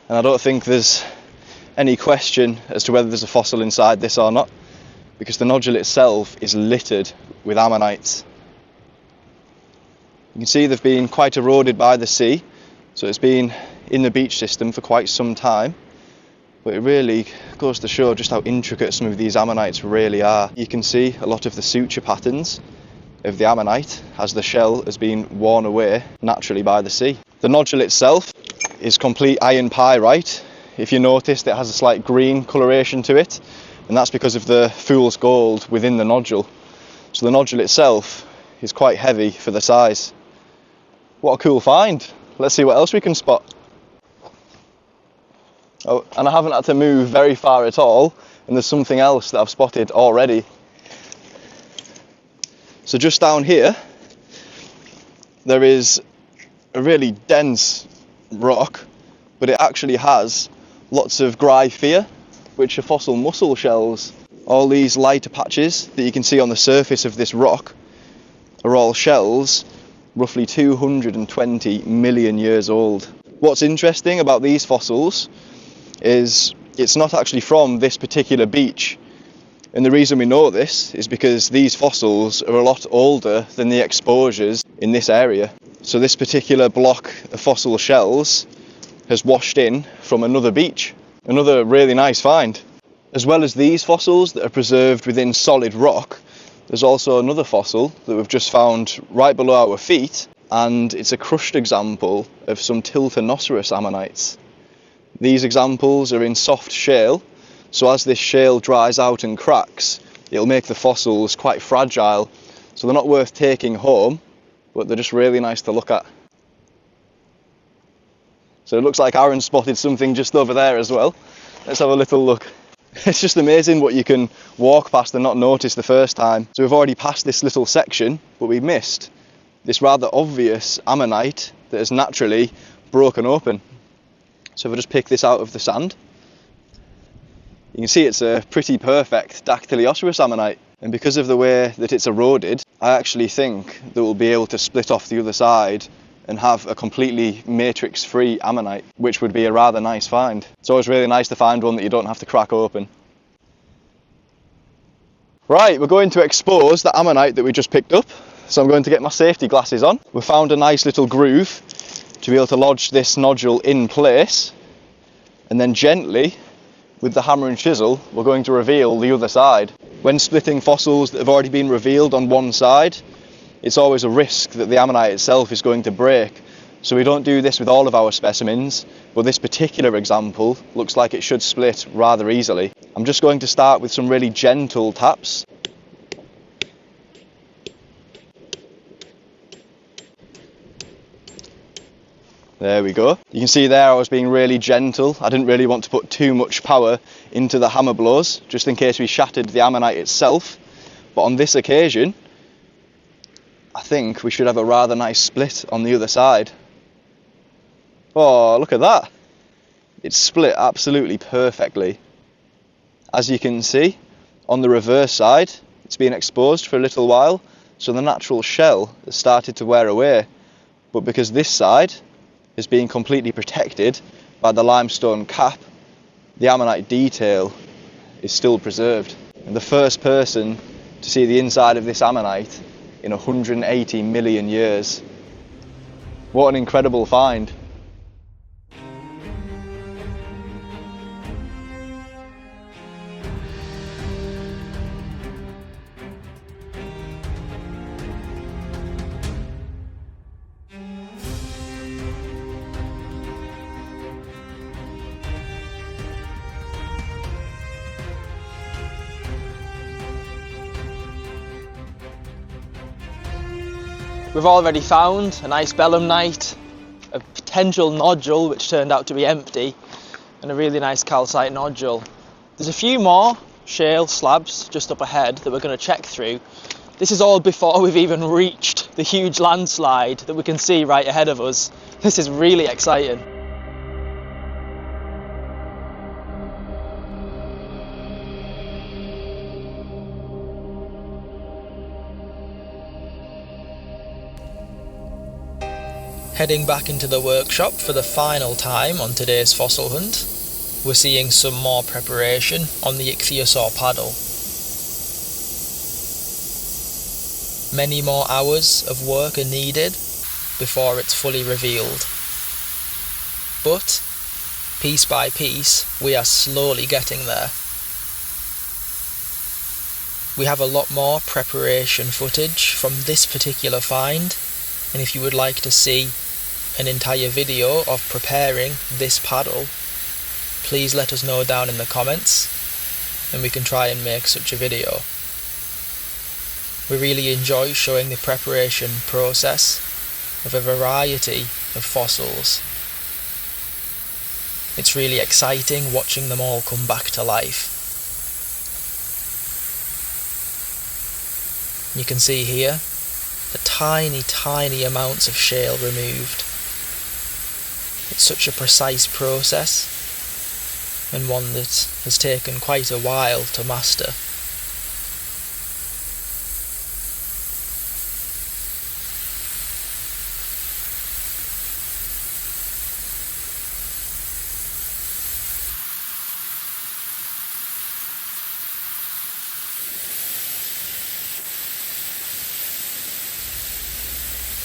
And I don't think there's any question as to whether there's a fossil inside this or not, because the nodule itself is littered with ammonites. You can see they've been quite eroded by the sea, so it's been in the beach system for quite some time. But it really goes to show just how intricate some of these ammonites really are. You can see a lot of the suture patterns of the ammonite as the shell has been worn away naturally by the sea. The nodule itself is complete iron pyrite. If you noticed, it has a slight green coloration to it, and that's because of the fool's gold within the nodule. So the nodule itself is quite heavy for the size. What a cool find. Let's see what else we can spot. Oh, and I haven't had to move very far at all, and there's something else that I've spotted already. So just down here, there is a really dense rock, but it actually has lots of gryphea, which are fossil mussel shells. All these lighter patches that you can see on the surface of this rock are all shells roughly 220 million years old. What's interesting about these fossils is it's not actually from this particular beach, and the reason we know this is because these fossils are a lot older than the exposures in this area. So this particular block of fossil shells has washed in from another beach. Another really nice find. As well as these fossils that are preserved within solid rock, there's also another fossil that we've just found right below our feet, and it's a crushed example of some Tiltonoceros ammonites. These examples are in soft shale, so as this shale dries out and cracks, it'll make the fossils quite fragile, so they're not worth taking home, but they're just really nice to look at. So it looks like Aaron spotted something just over there as well. Let's have a little look. It's just amazing what you can walk past and not notice the first time. So we've already passed this little section, but we missed this rather obvious ammonite that has naturally broken open. So if I just pick this out of the sand, you can see it's a pretty perfect Dactyloceros ammonite. And because of the way that it's eroded, I actually think that we'll be able to split off the other side and have a completely matrix-free ammonite, which would be a rather nice find. It's always really nice to find one that you don't have to crack open. Right, we're going to expose the ammonite that we just picked up, so I'm going to get my safety glasses on. We found a nice little groove to be able to lodge this nodule in place, and then gently, with the hammer and chisel, we're going to reveal the other side. When splitting fossils that have already been revealed on one side, it's always a risk that the ammonite itself is going to break. So we don't do this with all of our specimens, but this particular example looks like it should split rather easily. I'm just going to start with some really gentle taps. There we go. You can see there I was being really gentle. I didn't really want to put too much power into the hammer blows, just in case we shattered the ammonite itself. But on this occasion, I think we should have a rather nice split on the other side. Oh, look at that. It's split absolutely perfectly. As you can see, on the reverse side, it's been exposed for a little while, so the natural shell has started to wear away. But because this side is being completely protected by the limestone cap, the ammonite detail is still preserved. And the first person to see the inside of this ammonite in 180 million years. What an incredible find. We've already found a nice belemnite, a potential nodule which turned out to be empty, and a really nice calcite nodule. There's a few more shale slabs just up ahead that we're going to check through, This is all before we've even reached the huge landslide that we can see right ahead of us. This is really exciting. Heading back into the workshop for the final time on today's fossil hunt, we're seeing some more preparation on the ichthyosaur paddle. Many more hours of work are needed before it's fully revealed. But, piece by piece, we are slowly getting there. We have a lot more preparation footage from this particular find, and if you would like to see an entire video of preparing this paddle, please let us know down in the comments and we can try and make such a video. We really enjoy showing the preparation process of a variety of fossils. It's really exciting watching them all come back to life. You can see here the tiny amounts of shale removed. It's such a precise process, and one that has taken quite a while to master.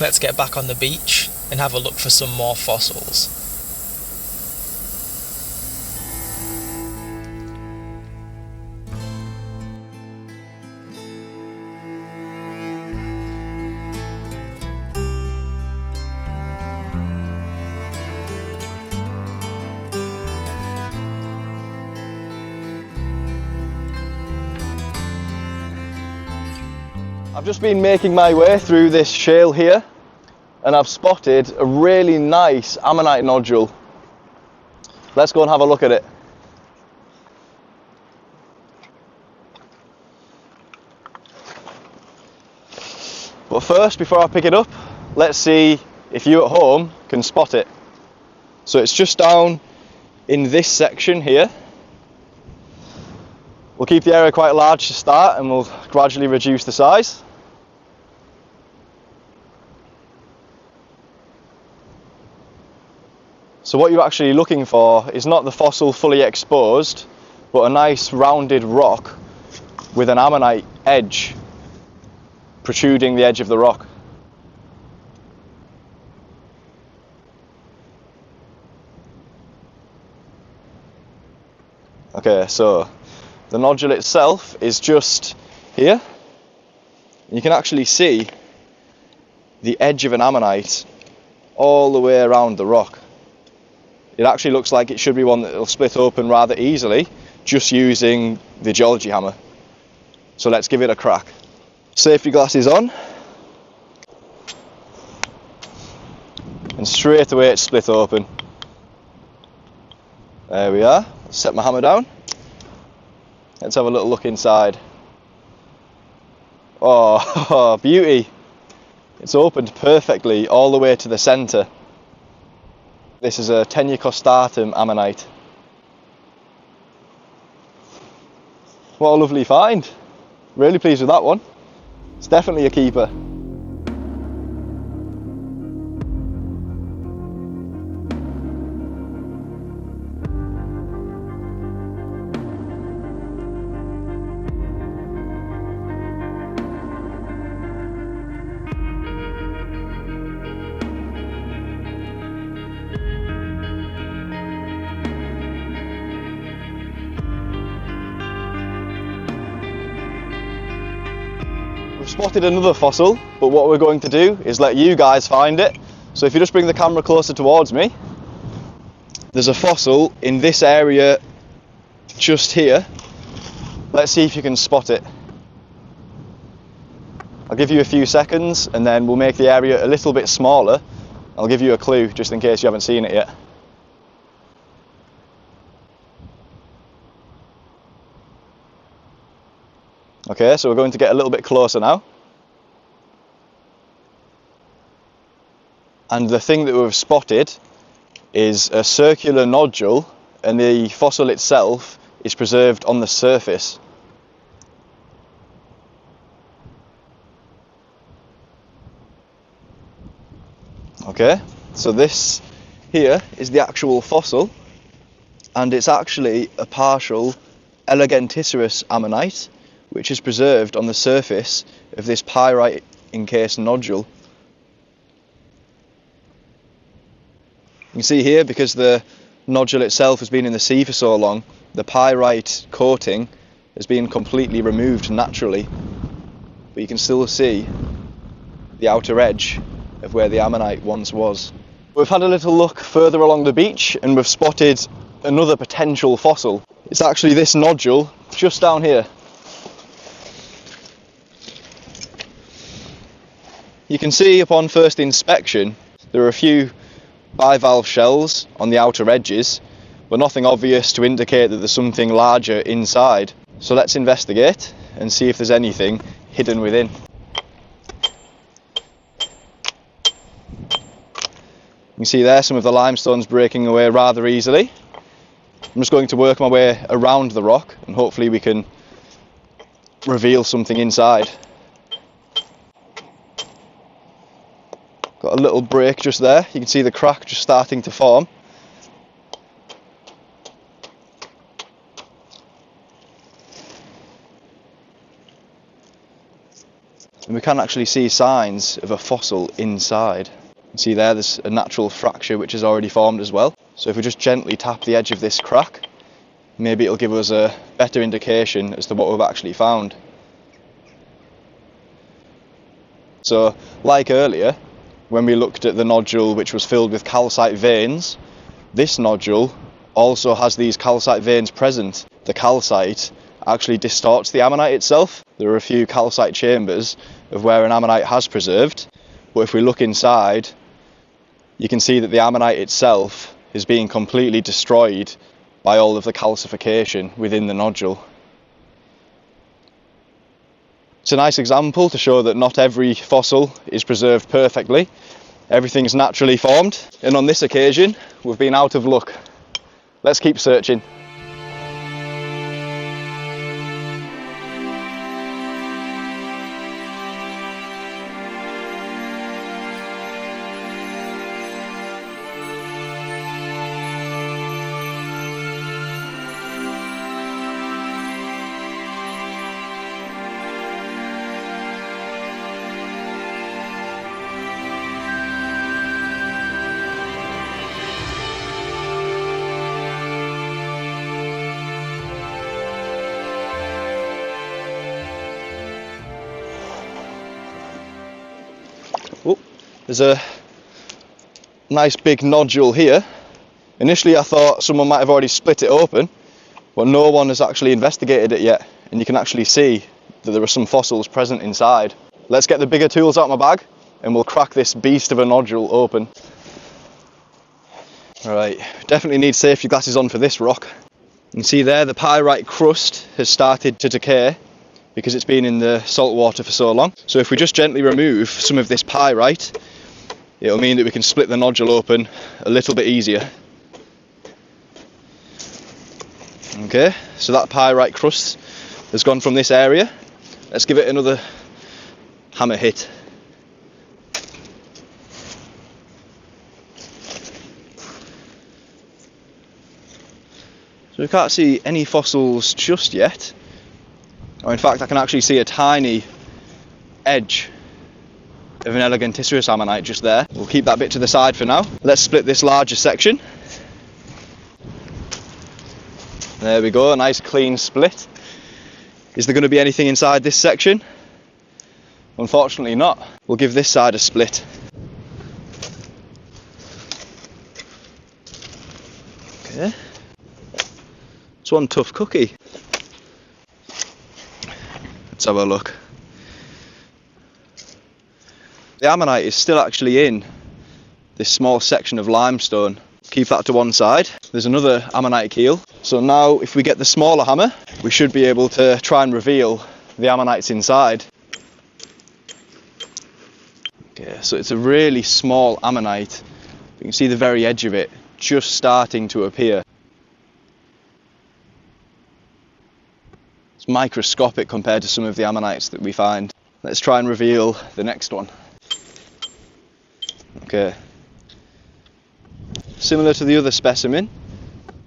Let's get back on the beach and have a look for some more fossils. I've just been making my way through this shale here and I've spotted a really nice ammonite nodule. Let's go and have a look at it. But first, before I pick it up, let's see if you at home can spot it. So it's just down in this section here. We'll keep the area quite large to start and we'll gradually reduce the size. So what you're actually looking for is not the fossil fully exposed, but a nice rounded rock with an ammonite edge protruding the edge of the rock. Okay, so the nodule itself is just here. You can actually see the edge of an ammonite all the way around the rock. It actually looks like it should be one that will split open rather easily just using the geology hammer. So let's give it a crack. Safety glasses on. And straight away it's split open. There we are. Set my hammer down. Let's have a little look inside. Oh, beauty. It's opened perfectly all the way to the centre. This is a Tenucostatum ammonite. What a lovely find. Really pleased with that one. It's definitely a keeper. We've spotted another fossil, but what we're going to do is let you guys find it. So if you just bring the camera closer towards me, there's a fossil in this area just here. Let's see if you can spot it. I'll give you a few seconds and then we'll make the area a little bit smaller. I'll give you a clue just in case you haven't seen it yet. Okay, so we're going to get a little bit closer now. And the thing that we've spotted is a circular nodule, and the fossil itself is preserved on the surface. Okay, so this here is the actual fossil, and it's actually a partial eleganticerous ammonite, which is preserved on the surface of this pyrite encased nodule. You can see here, because the nodule itself has been in the sea for so long, the pyrite coating has been completely removed naturally, but you can still see the outer edge of where the ammonite once was. We've had a little look further along the beach and we've spotted another potential fossil. It's actually this nodule just down here. You can see upon first inspection there are a few bivalve shells on the outer edges, but nothing obvious to indicate that there's something larger inside. So let's investigate and see if there's anything hidden within. You can see there some of the limestone's breaking away rather easily. I'm just going to work my way around the rock and hopefully we can reveal something inside. Got a little break just there. You can see the crack just starting to form. And we can actually see signs of a fossil inside. You can see there's a natural fracture which has already formed as well. So if we just gently tap the edge of this crack, maybe it'll give us a better indication as to what we've actually found. So, like earlier, when we looked at the nodule which was filled with calcite veins, this nodule also has these calcite veins present. The calcite actually distorts the ammonite itself. There are a few calcite chambers of where an ammonite has preserved, but if we look inside, you can see that the ammonite itself is being completely destroyed by all of the calcification within the nodule. It's a nice example to show that not every fossil is preserved perfectly. Everything's naturally formed, and on this occasion we've been out of luck. Let's keep searching. There's a nice big nodule here. Initially I thought someone might have already split it open, but no one has actually investigated it yet, and you can actually see that there are some fossils present inside. Let's get the bigger tools out of my bag and we'll crack this beast of a nodule open. Alright, definitely need safety glasses on for this rock. You can see there the pyrite crust has started to decay because it's been in the salt water for so long. So if we just gently remove some of this pyrite, it'll mean that we can split the nodule open a little bit easier. Okay, so that pyrite crust has gone from this area. Let's give it another hammer hit. So we can't see any fossils just yet. Or in fact I can actually see a tiny edge of an eleganticerous ammonite just there. We'll keep that bit to the side for now. Let's split this larger section. There we go, a nice clean split. Is there going to be anything inside this section? Unfortunately not. We'll give this side a split. Okay. It's one tough cookie. Let's have a look. The ammonite is still actually in this small section of limestone. Keep that to one side. There's another ammonite keel. So now if we get the smaller hammer, we should be able to try and reveal the ammonites inside. Okay, here. So it's a really small ammonite. You can see the very edge of it just starting to appear. It's microscopic compared to some of the ammonites that we find. Let's try and reveal the next one. Okay. Similar to the other specimen,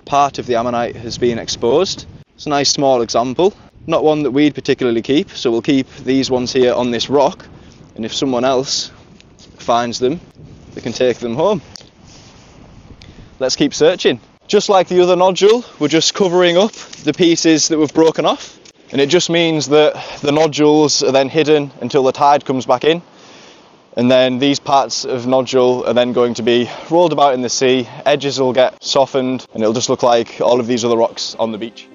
part of the ammonite has been exposed. It's a nice small example, not one that we'd particularly keep, so we'll keep these ones here on this rock, and if someone else finds them, they can take them home. Let's keep searching. Just like the other nodule, we're just covering up the pieces that we've broken off, and it just means that the nodules are then hidden until the tide comes back in, and then these parts of nodule are then going to be rolled about in the sea, edges will get softened, and it'll just look like all of these other rocks on the beach.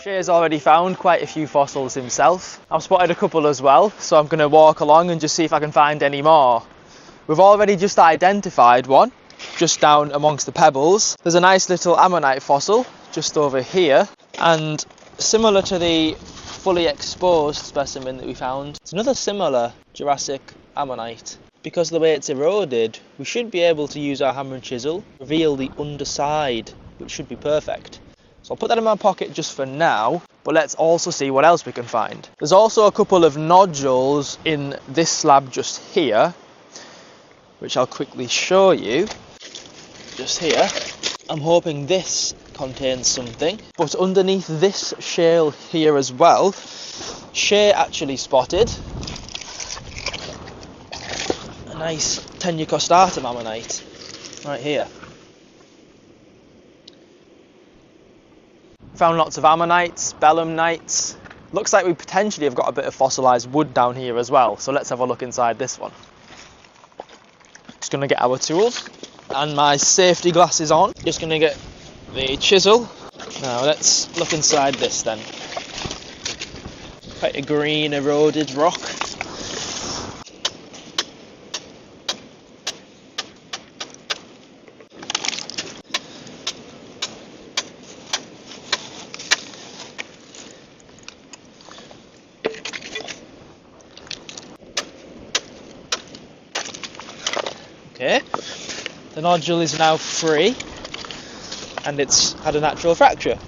Shay's already found quite a few fossils himself. I've spotted a couple as well, so I'm going to walk along and just see if I can find any more. We've already just identified one, just down amongst the pebbles. There's a nice little ammonite fossil just over here, and similar to the fully exposed specimen that we found, it's another similar Jurassic ammonite. Because of the way it's eroded, we should be able to use our hammer and chisel, reveal the underside, which should be perfect. So I'll put that in my pocket just for now, but let's also see what else we can find. There's also a couple of nodules in this slab just here, which I'll quickly show you. Just here. I'm hoping this contains something, but underneath this shale here as well, Shay actually spotted a nice tenucostatum ammonite right here. Found lots of ammonites, belemnites. Looks like we potentially have got a bit of fossilised wood down here as well, so let's have a look inside this one. Just going to get our tools and my safety glasses on. Just going to get the chisel. Now let's look inside this then. Quite a green eroded rock. Okay, the nodule is now free and it's had a natural fracture.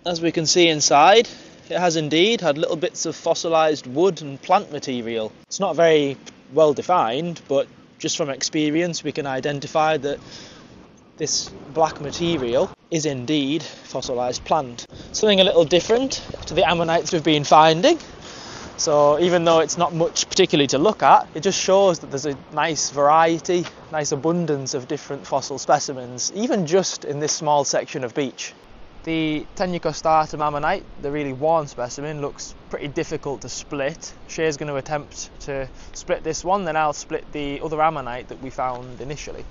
As we can see inside, it has indeed had little bits of fossilised wood and plant material. It's not very well defined, but just from experience we can identify that this black material is indeed fossilised plant. Something a little different to the ammonites we've been finding. So even though it's not much particularly to look at, it just shows that there's a nice variety, nice abundance of different fossil specimens, even just in this small section of beach. The tenucostatum ammonite, the really worn specimen, looks pretty difficult to split. Shay's going to attempt to split this one, then I'll split the other ammonite that we found initially.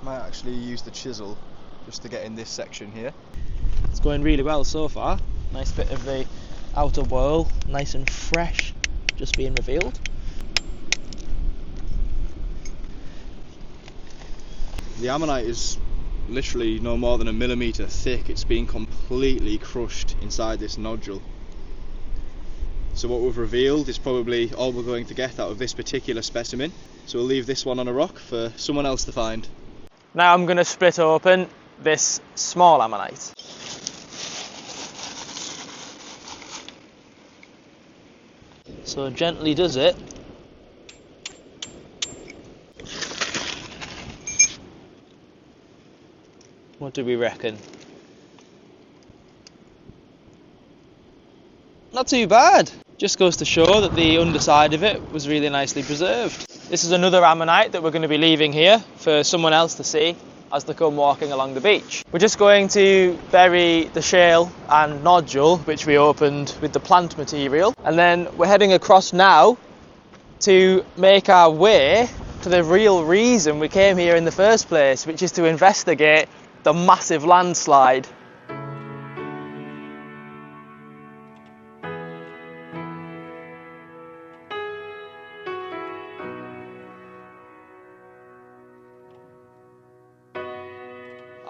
Might actually use the chisel just to get in this section here. It's going really well so far. Nice bit of the outer whorl, nice and fresh, just being revealed. The ammonite is literally no more than a millimetre thick. It's been completely crushed inside this nodule. So what we've revealed is probably all we're going to get out of this particular specimen. So we'll leave this one on a rock for someone else to find. Now I'm going to split open this small ammonite. So gently does it. What do we reckon? Not too bad. Just goes to show that the underside of it was really nicely preserved. This is another ammonite that we're going to be leaving here for someone else to see as they come walking along the beach. We're just going to bury the shale and nodule which we opened with the plant material, and then we're heading across now to make our way to the real reason we came here in the first place, which is to investigate the massive landslide.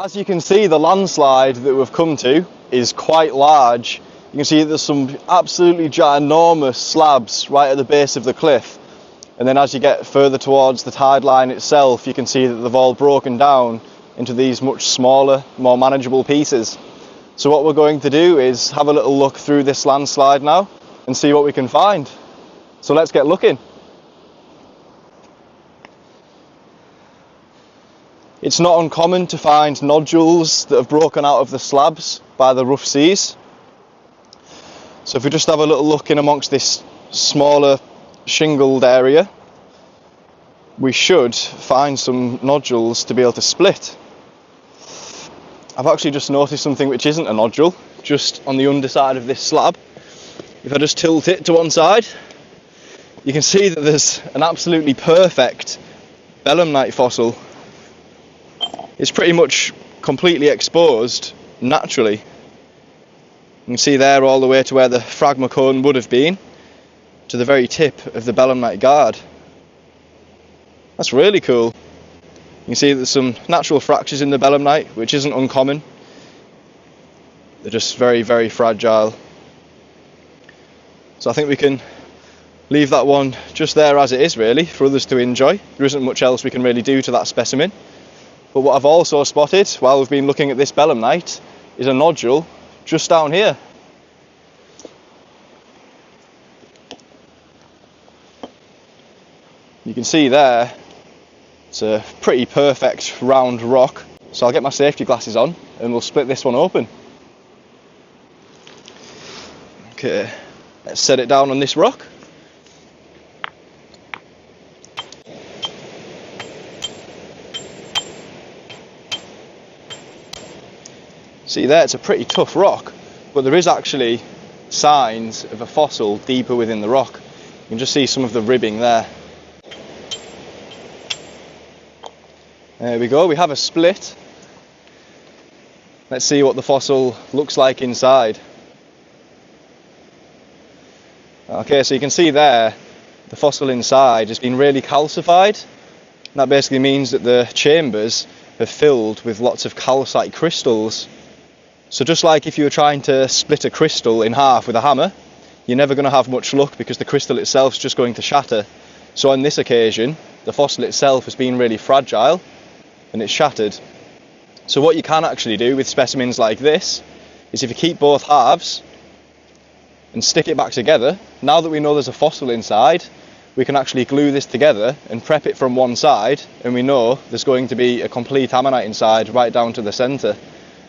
As you can see, the landslide that we've come to is quite large. You can see there's some absolutely ginormous slabs right at the base of the cliff. And then as you get further towards the tide line itself, you can see that they've all broken down into these much smaller, more manageable pieces. So what we're going to do is have a little look through this landslide now and see what we can find. So let's get looking. It's not uncommon to find nodules that have broken out of the slabs by the rough seas. So if we just have a little look in amongst this smaller shingled area, we should find some nodules to be able to split. I've actually just noticed something which isn't a nodule, just on the underside of this slab. If I just tilt it to one side, you can see that there's an absolutely perfect belemnite fossil. It's pretty much completely exposed naturally. You can see there all the way to where the fragma cone would have been, to the very tip of the belemnite guard. That's really cool. You can see there's some natural fractures in the belemnite, which isn't uncommon. They're just very, very fragile. So I think we can leave that one just there as it is, really, for others to enjoy. There isn't much else we can really do to that specimen. But what I've also spotted while we've been looking at this belemnite is a nodule just down here. You can see there, it's a pretty perfect round rock. So I'll get my safety glasses on and we'll split this one open. Okay, let's set it down on this rock. See there, it's a pretty tough rock, but there is actually signs of a fossil deeper within the rock. You can just see some of the ribbing there. There we go, we have a split. Let's see what the fossil looks like inside. Okay, so you can see there, the fossil inside has been really calcified. That basically means that the chambers are filled with lots of calcite crystals. So just like if you were trying to split a crystal in half with a hammer, you're never going to have much luck because the crystal itself is just going to shatter. So on this occasion, the fossil itself has been really fragile and it's shattered. So what you can actually do with specimens like this is if you keep both halves and stick it back together, now that we know there's a fossil inside, we can actually glue this together and prep it from one side, and we know there's going to be a complete ammonite inside right down to the centre.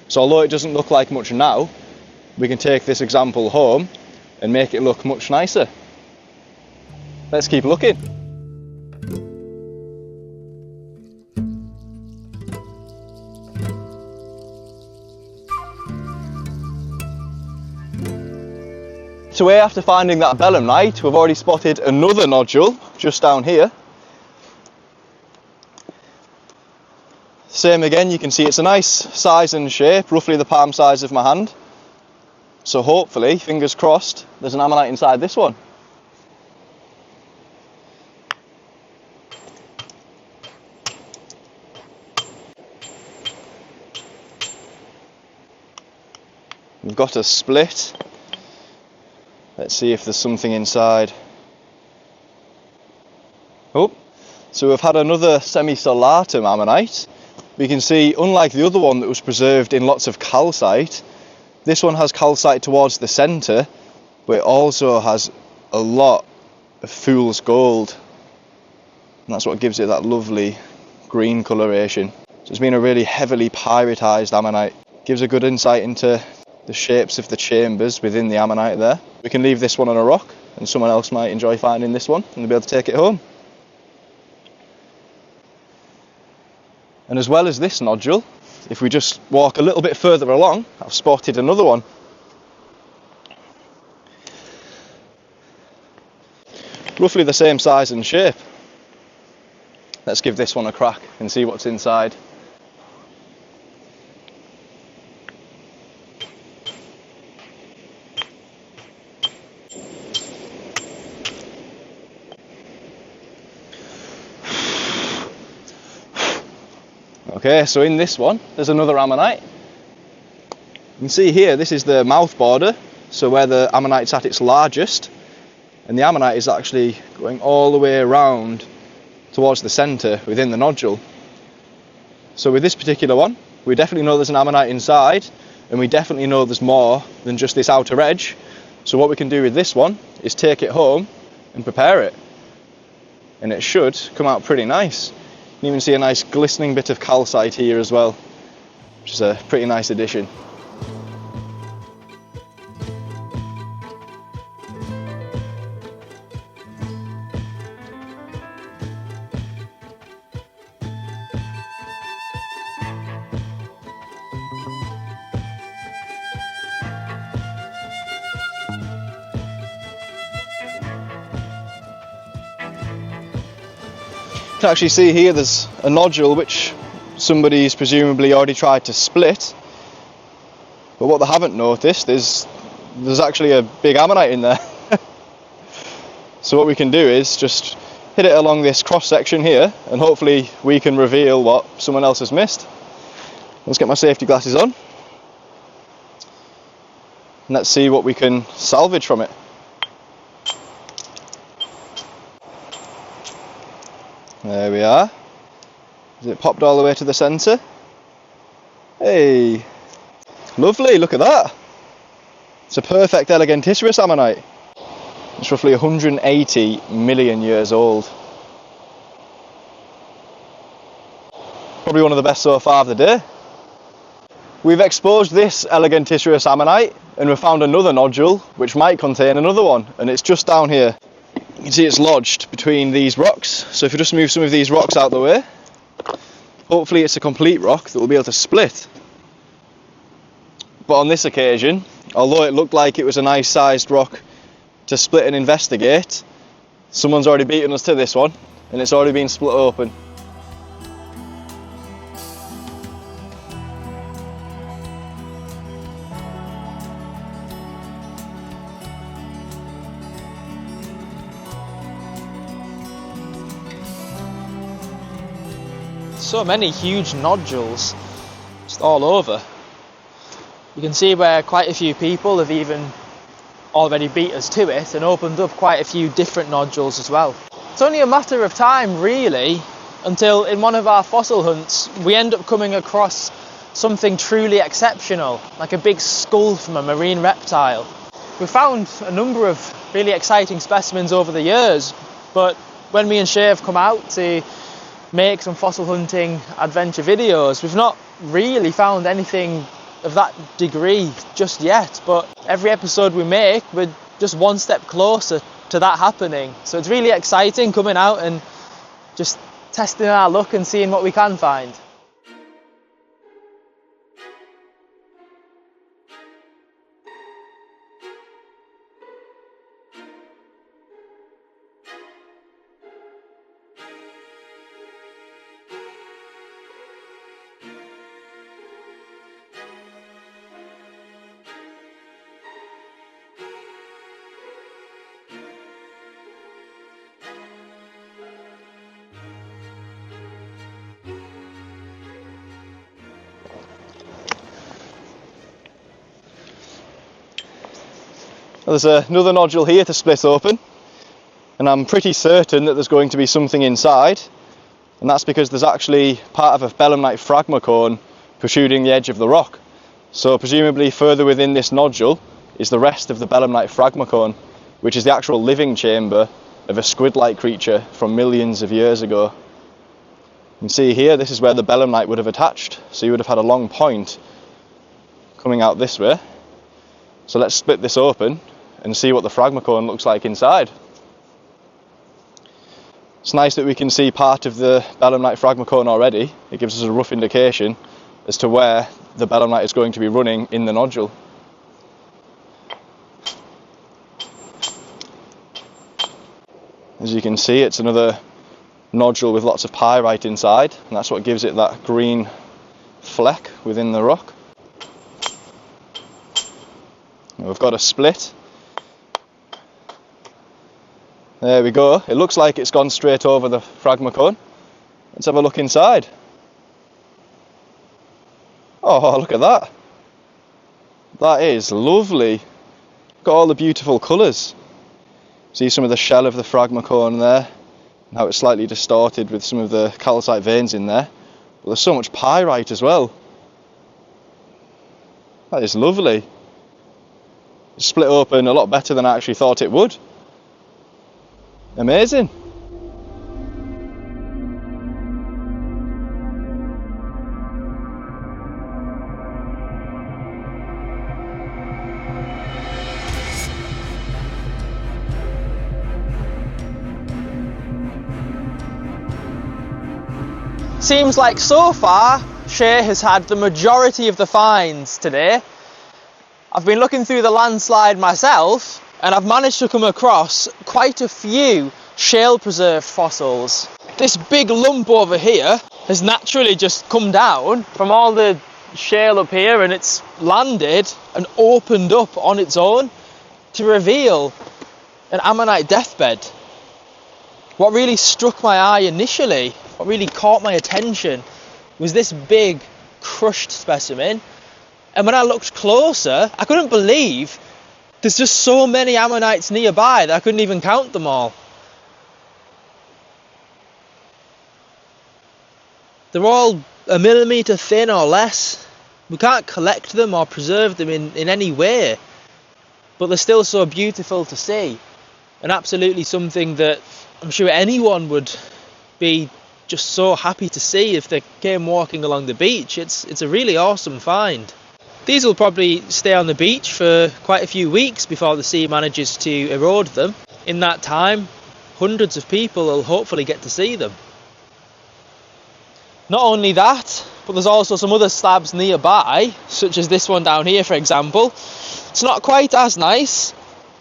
So although it doesn't look like much now, we can take this example home and make it look much nicer. Let's keep looking. So after finding that belemnite, we've already spotted another nodule just down here. Same again, you can see it's a nice size and shape, roughly the palm size of my hand. So hopefully, fingers crossed, there's an ammonite inside this one. We've got a split. Let's see if there's something inside. Oh, so we've had another semi-solatum ammonite. We can see, unlike the other one that was preserved in lots of calcite, this one has calcite towards the centre, but it also has a lot of fool's gold. And that's what gives it that lovely green coloration. So it's been a really heavily pyritised ammonite. Gives a good insight into the shapes of the chambers within the ammonite there. We can leave this one on a rock and someone else might enjoy finding this one and they'll be able to take it home. And as well as this nodule, if we just walk a little bit further along, I've spotted another one. Roughly the same size and shape. Let's give this one a crack and see what's inside. Okay, so in this one, there's another ammonite. You can see here, this is the mouth border, so where the ammonite's at its largest, and the ammonite is actually going all the way around towards the centre within the nodule. So with this particular one, we definitely know there's an ammonite inside, and we definitely know there's more than just this outer edge. So what we can do with this one is take it home and prepare it, and it should come out pretty nice. You can even see a nice glistening bit of calcite here as well, which is a pretty nice addition. You can actually see here there's a nodule which somebody's presumably already tried to split, but what they haven't noticed is there's actually a big ammonite in there. So what we can do is just hit it along this cross section here, and hopefully we can reveal what someone else has missed. Let's get my safety glasses on and let's see what we can salvage from it. There we are. Has it popped all the way to the centre? Hey, lovely, look at that. It's a perfect elegantissirus ammonite. It's roughly 180 million years old. Probably one of the best so far of the day. We've exposed this elegantissirus ammonite, and we've found another nodule which might contain another one, and it's just down here. You can see it's lodged between these rocks, so if you just move some of these rocks out of the way, hopefully it's a complete rock that will be able to split. But on this occasion, although it looked like it was a nice sized rock to split and investigate, someone's already beaten us to this one, and it's already been split open. So many huge nodules just all over. You can see where quite a few people have even already beat us to it and opened up quite a few different nodules as well. It's only a matter of time really until in one of our fossil hunts we end up coming across something truly exceptional, like a big skull from a marine reptile. We've found a number of really exciting specimens over the years, but when me and Shay have come out to make some fossil hunting adventure videos, we've not really found anything of that degree just yet, but every episode we make we're just one step closer to that happening. So it's really exciting coming out and just testing our luck and seeing what we can find. There's another nodule here to split open, and I'm pretty certain that there's going to be something inside, and that's because there's actually part of a belemnite fragma cone protruding the edge of the rock. So presumably further within this nodule is the rest of the belemnite fragma cone, which is the actual living chamber of a squid-like creature from millions of years ago. You can see here, this is where the belemnite would have attached, so you would have had a long point coming out this way. So let's split this open and see what the fragma cone looks like inside. It's nice that we can see part of the belemnite fragma cone already. It gives us a rough indication as to where the belemnite is going to be running in the nodule. As you can see, it's another nodule with lots of pyrite inside, and that's what gives it that green fleck within the rock. We've got a split. There we go. It looks like it's gone straight over the fragma cone. Let's have a look inside. Oh, look at that. That is lovely. Got all the beautiful colours. See some of the shell of the phragmocone there, and how it's slightly distorted with some of the calcite veins in there. But there's so much pyrite as well. That is lovely. It's split open a lot better than I actually thought it would. Amazing. Seems like so far Shay has had the majority of the finds today. I've been looking through the landslide myself and I've managed to come across quite a few shale preserved fossils. This big lump over here has naturally just come down from all the shale up here, and it's landed and opened up on its own to reveal an ammonite deathbed. What really struck my eye initially, what really caught my attention, was this big crushed specimen. And when I looked closer, I couldn't believe there's just so many ammonites nearby that I couldn't even count them all. They're all a millimetre thin or less. We can't collect them or preserve them in any way, but they're still so beautiful to see, and absolutely something that I'm sure anyone would be just so happy to see if they came walking along the beach. It's a really awesome find. These will probably stay on the beach for quite a few weeks before the sea manages to erode them. In that time, hundreds of people will hopefully get to see them. Not only that, but there's also some other slabs nearby, such as this one down here, for example. It's not quite as nice,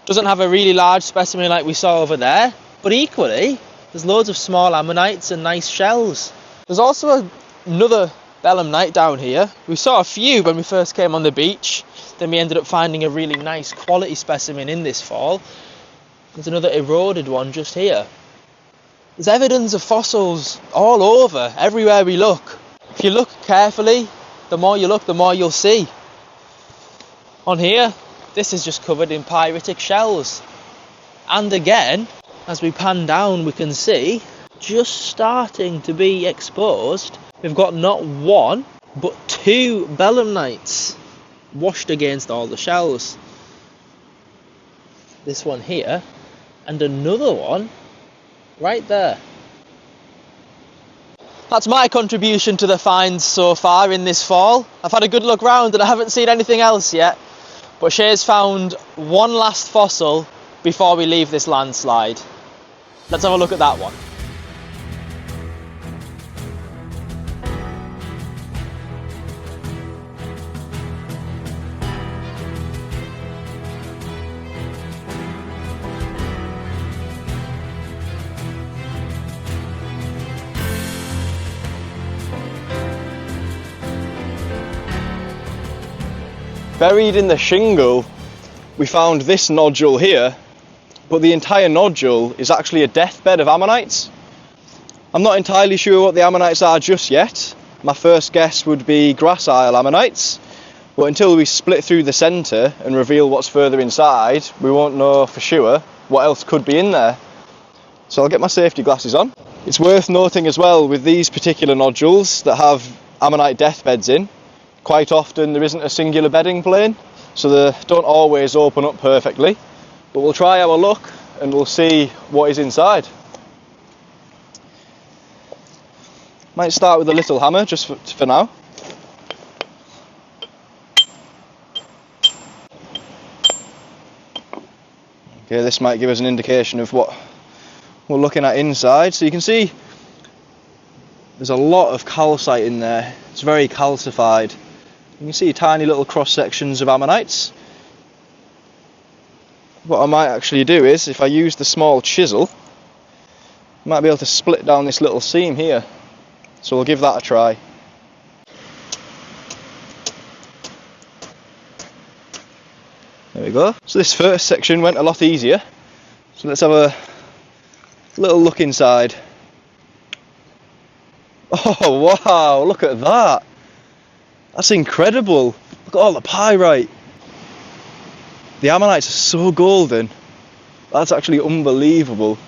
doesn't have a really large specimen like we saw over there, but equally, there's loads of small ammonites and nice shells. There's also another belemnite down here. We saw a few when we first came on the beach, then we ended up finding a really nice quality specimen in this fall. There's another eroded one just here. There's evidence of fossils all over, everywhere we look. If you look carefully, the more you look, the more you'll see. On here, this is just covered in pyritic shells. And again, as we pan down, we can see, just starting to be exposed, we've got not one, but two belemnites washed against all the shells. This one here, and another one right there. That's my contribution to the finds so far in this fall. I've had a good look round and I haven't seen anything else yet, but Shay's found one last fossil before we leave this landslide. Let's have a look at that one. Buried in the shingle, we found this nodule here, but the entire nodule is actually a deathbed of ammonites. I'm not entirely sure what the ammonites are just yet. My first guess would be gracile ammonites, but until we split through the centre and reveal what's further inside, we won't know for sure what else could be in there. So I'll get my safety glasses on. It's worth noting as well, with these particular nodules that have ammonite deathbeds in, quite often there isn't a singular bedding plane, so they don't always open up perfectly. But we'll try our luck and we'll see what is inside. Might start with a little hammer just for now. Okay, this might give us an indication of what we're looking at inside. So you can see there's a lot of calcite in there. It's very calcified. You can see tiny little cross sections of ammonites. What I might actually do is, if I use the small chisel, I might be able to split down this little seam here. So we'll give that a try. There we go. So this first section went a lot easier. So let's have a little look inside. Oh wow, look at that. That's incredible. Look at all the pyrite. The ammonites are so golden. That's actually unbelievable.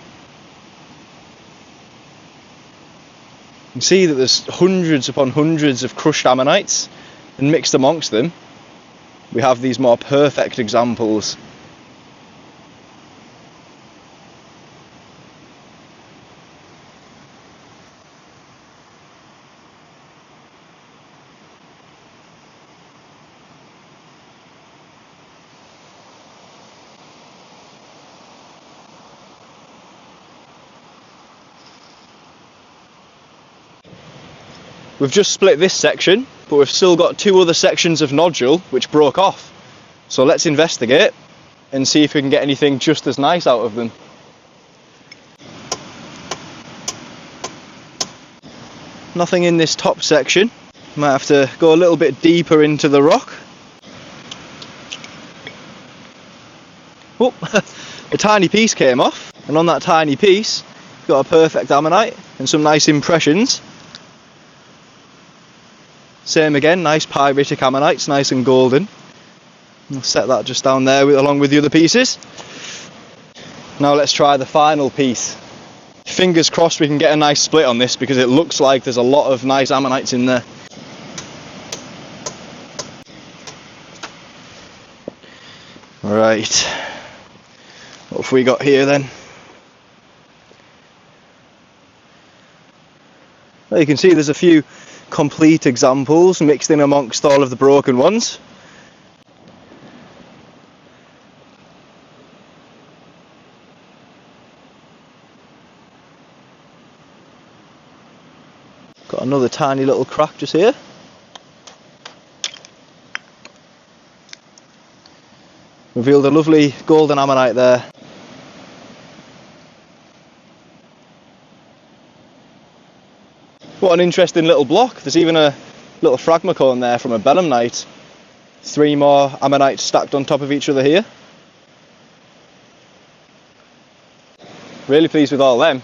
You can see that there's hundreds upon hundreds of crushed ammonites, and mixed amongst them we have these more perfect examples. We've just split this section, but we've still got two other sections of nodule which broke off. So let's investigate and see if we can get anything just as nice out of them. Nothing in this top section. Might have to go a little bit deeper into the rock. Oh, a tiny piece came off, and on that tiny piece got a perfect ammonite and some nice impressions. Same again, nice pyritic ammonites, nice and golden. I'll set that just down there along with the other pieces. Now let's try the final piece. Fingers crossed we can get a nice split on this, because it looks like there's a lot of nice ammonites in there. Right, what have we got here then? Well, you can see there's a few complete examples mixed in amongst all of the broken ones. Got another tiny little crack just here. Revealed a lovely golden ammonite there. What an interesting little block. There's even a little fragma cone there from a belemnite. 3 more ammonites stacked on top of each other here. Really pleased with all them.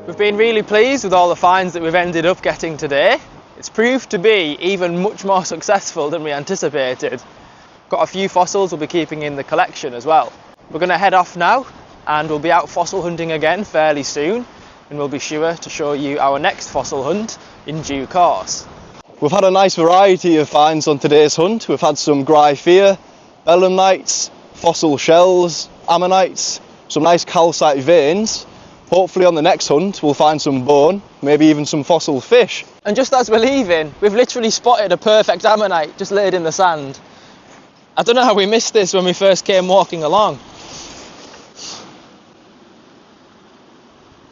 We've been really pleased with all the finds that we've ended up getting today. It's proved to be even much more successful than we anticipated. Got a few fossils we'll be keeping in the collection as well. We're going to head off now, and we'll be out fossil hunting again fairly soon, and we'll be sure to show you our next fossil hunt in due course. We've had a nice variety of finds on today's hunt. We've had some gryphea, belemnites, fossil shells, ammonites, some nice calcite veins. Hopefully on the next hunt we'll find some bone, maybe even some fossil fish. And just as we're leaving, we've literally spotted a perfect ammonite just laid in the sand. I don't know how we missed this when we first came walking along.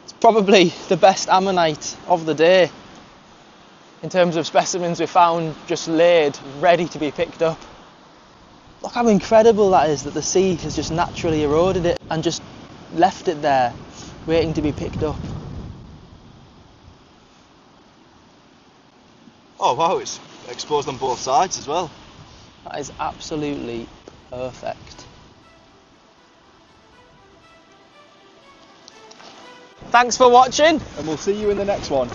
It's probably the best ammonite of the day in terms of specimens we found just laid, ready to be picked up. Look how incredible that is, that the sea has just naturally eroded it and just left it there, waiting to be picked up. Oh wow, it's exposed on both sides as well. That is absolutely perfect. Thanks for watching. And we'll see you in the next one.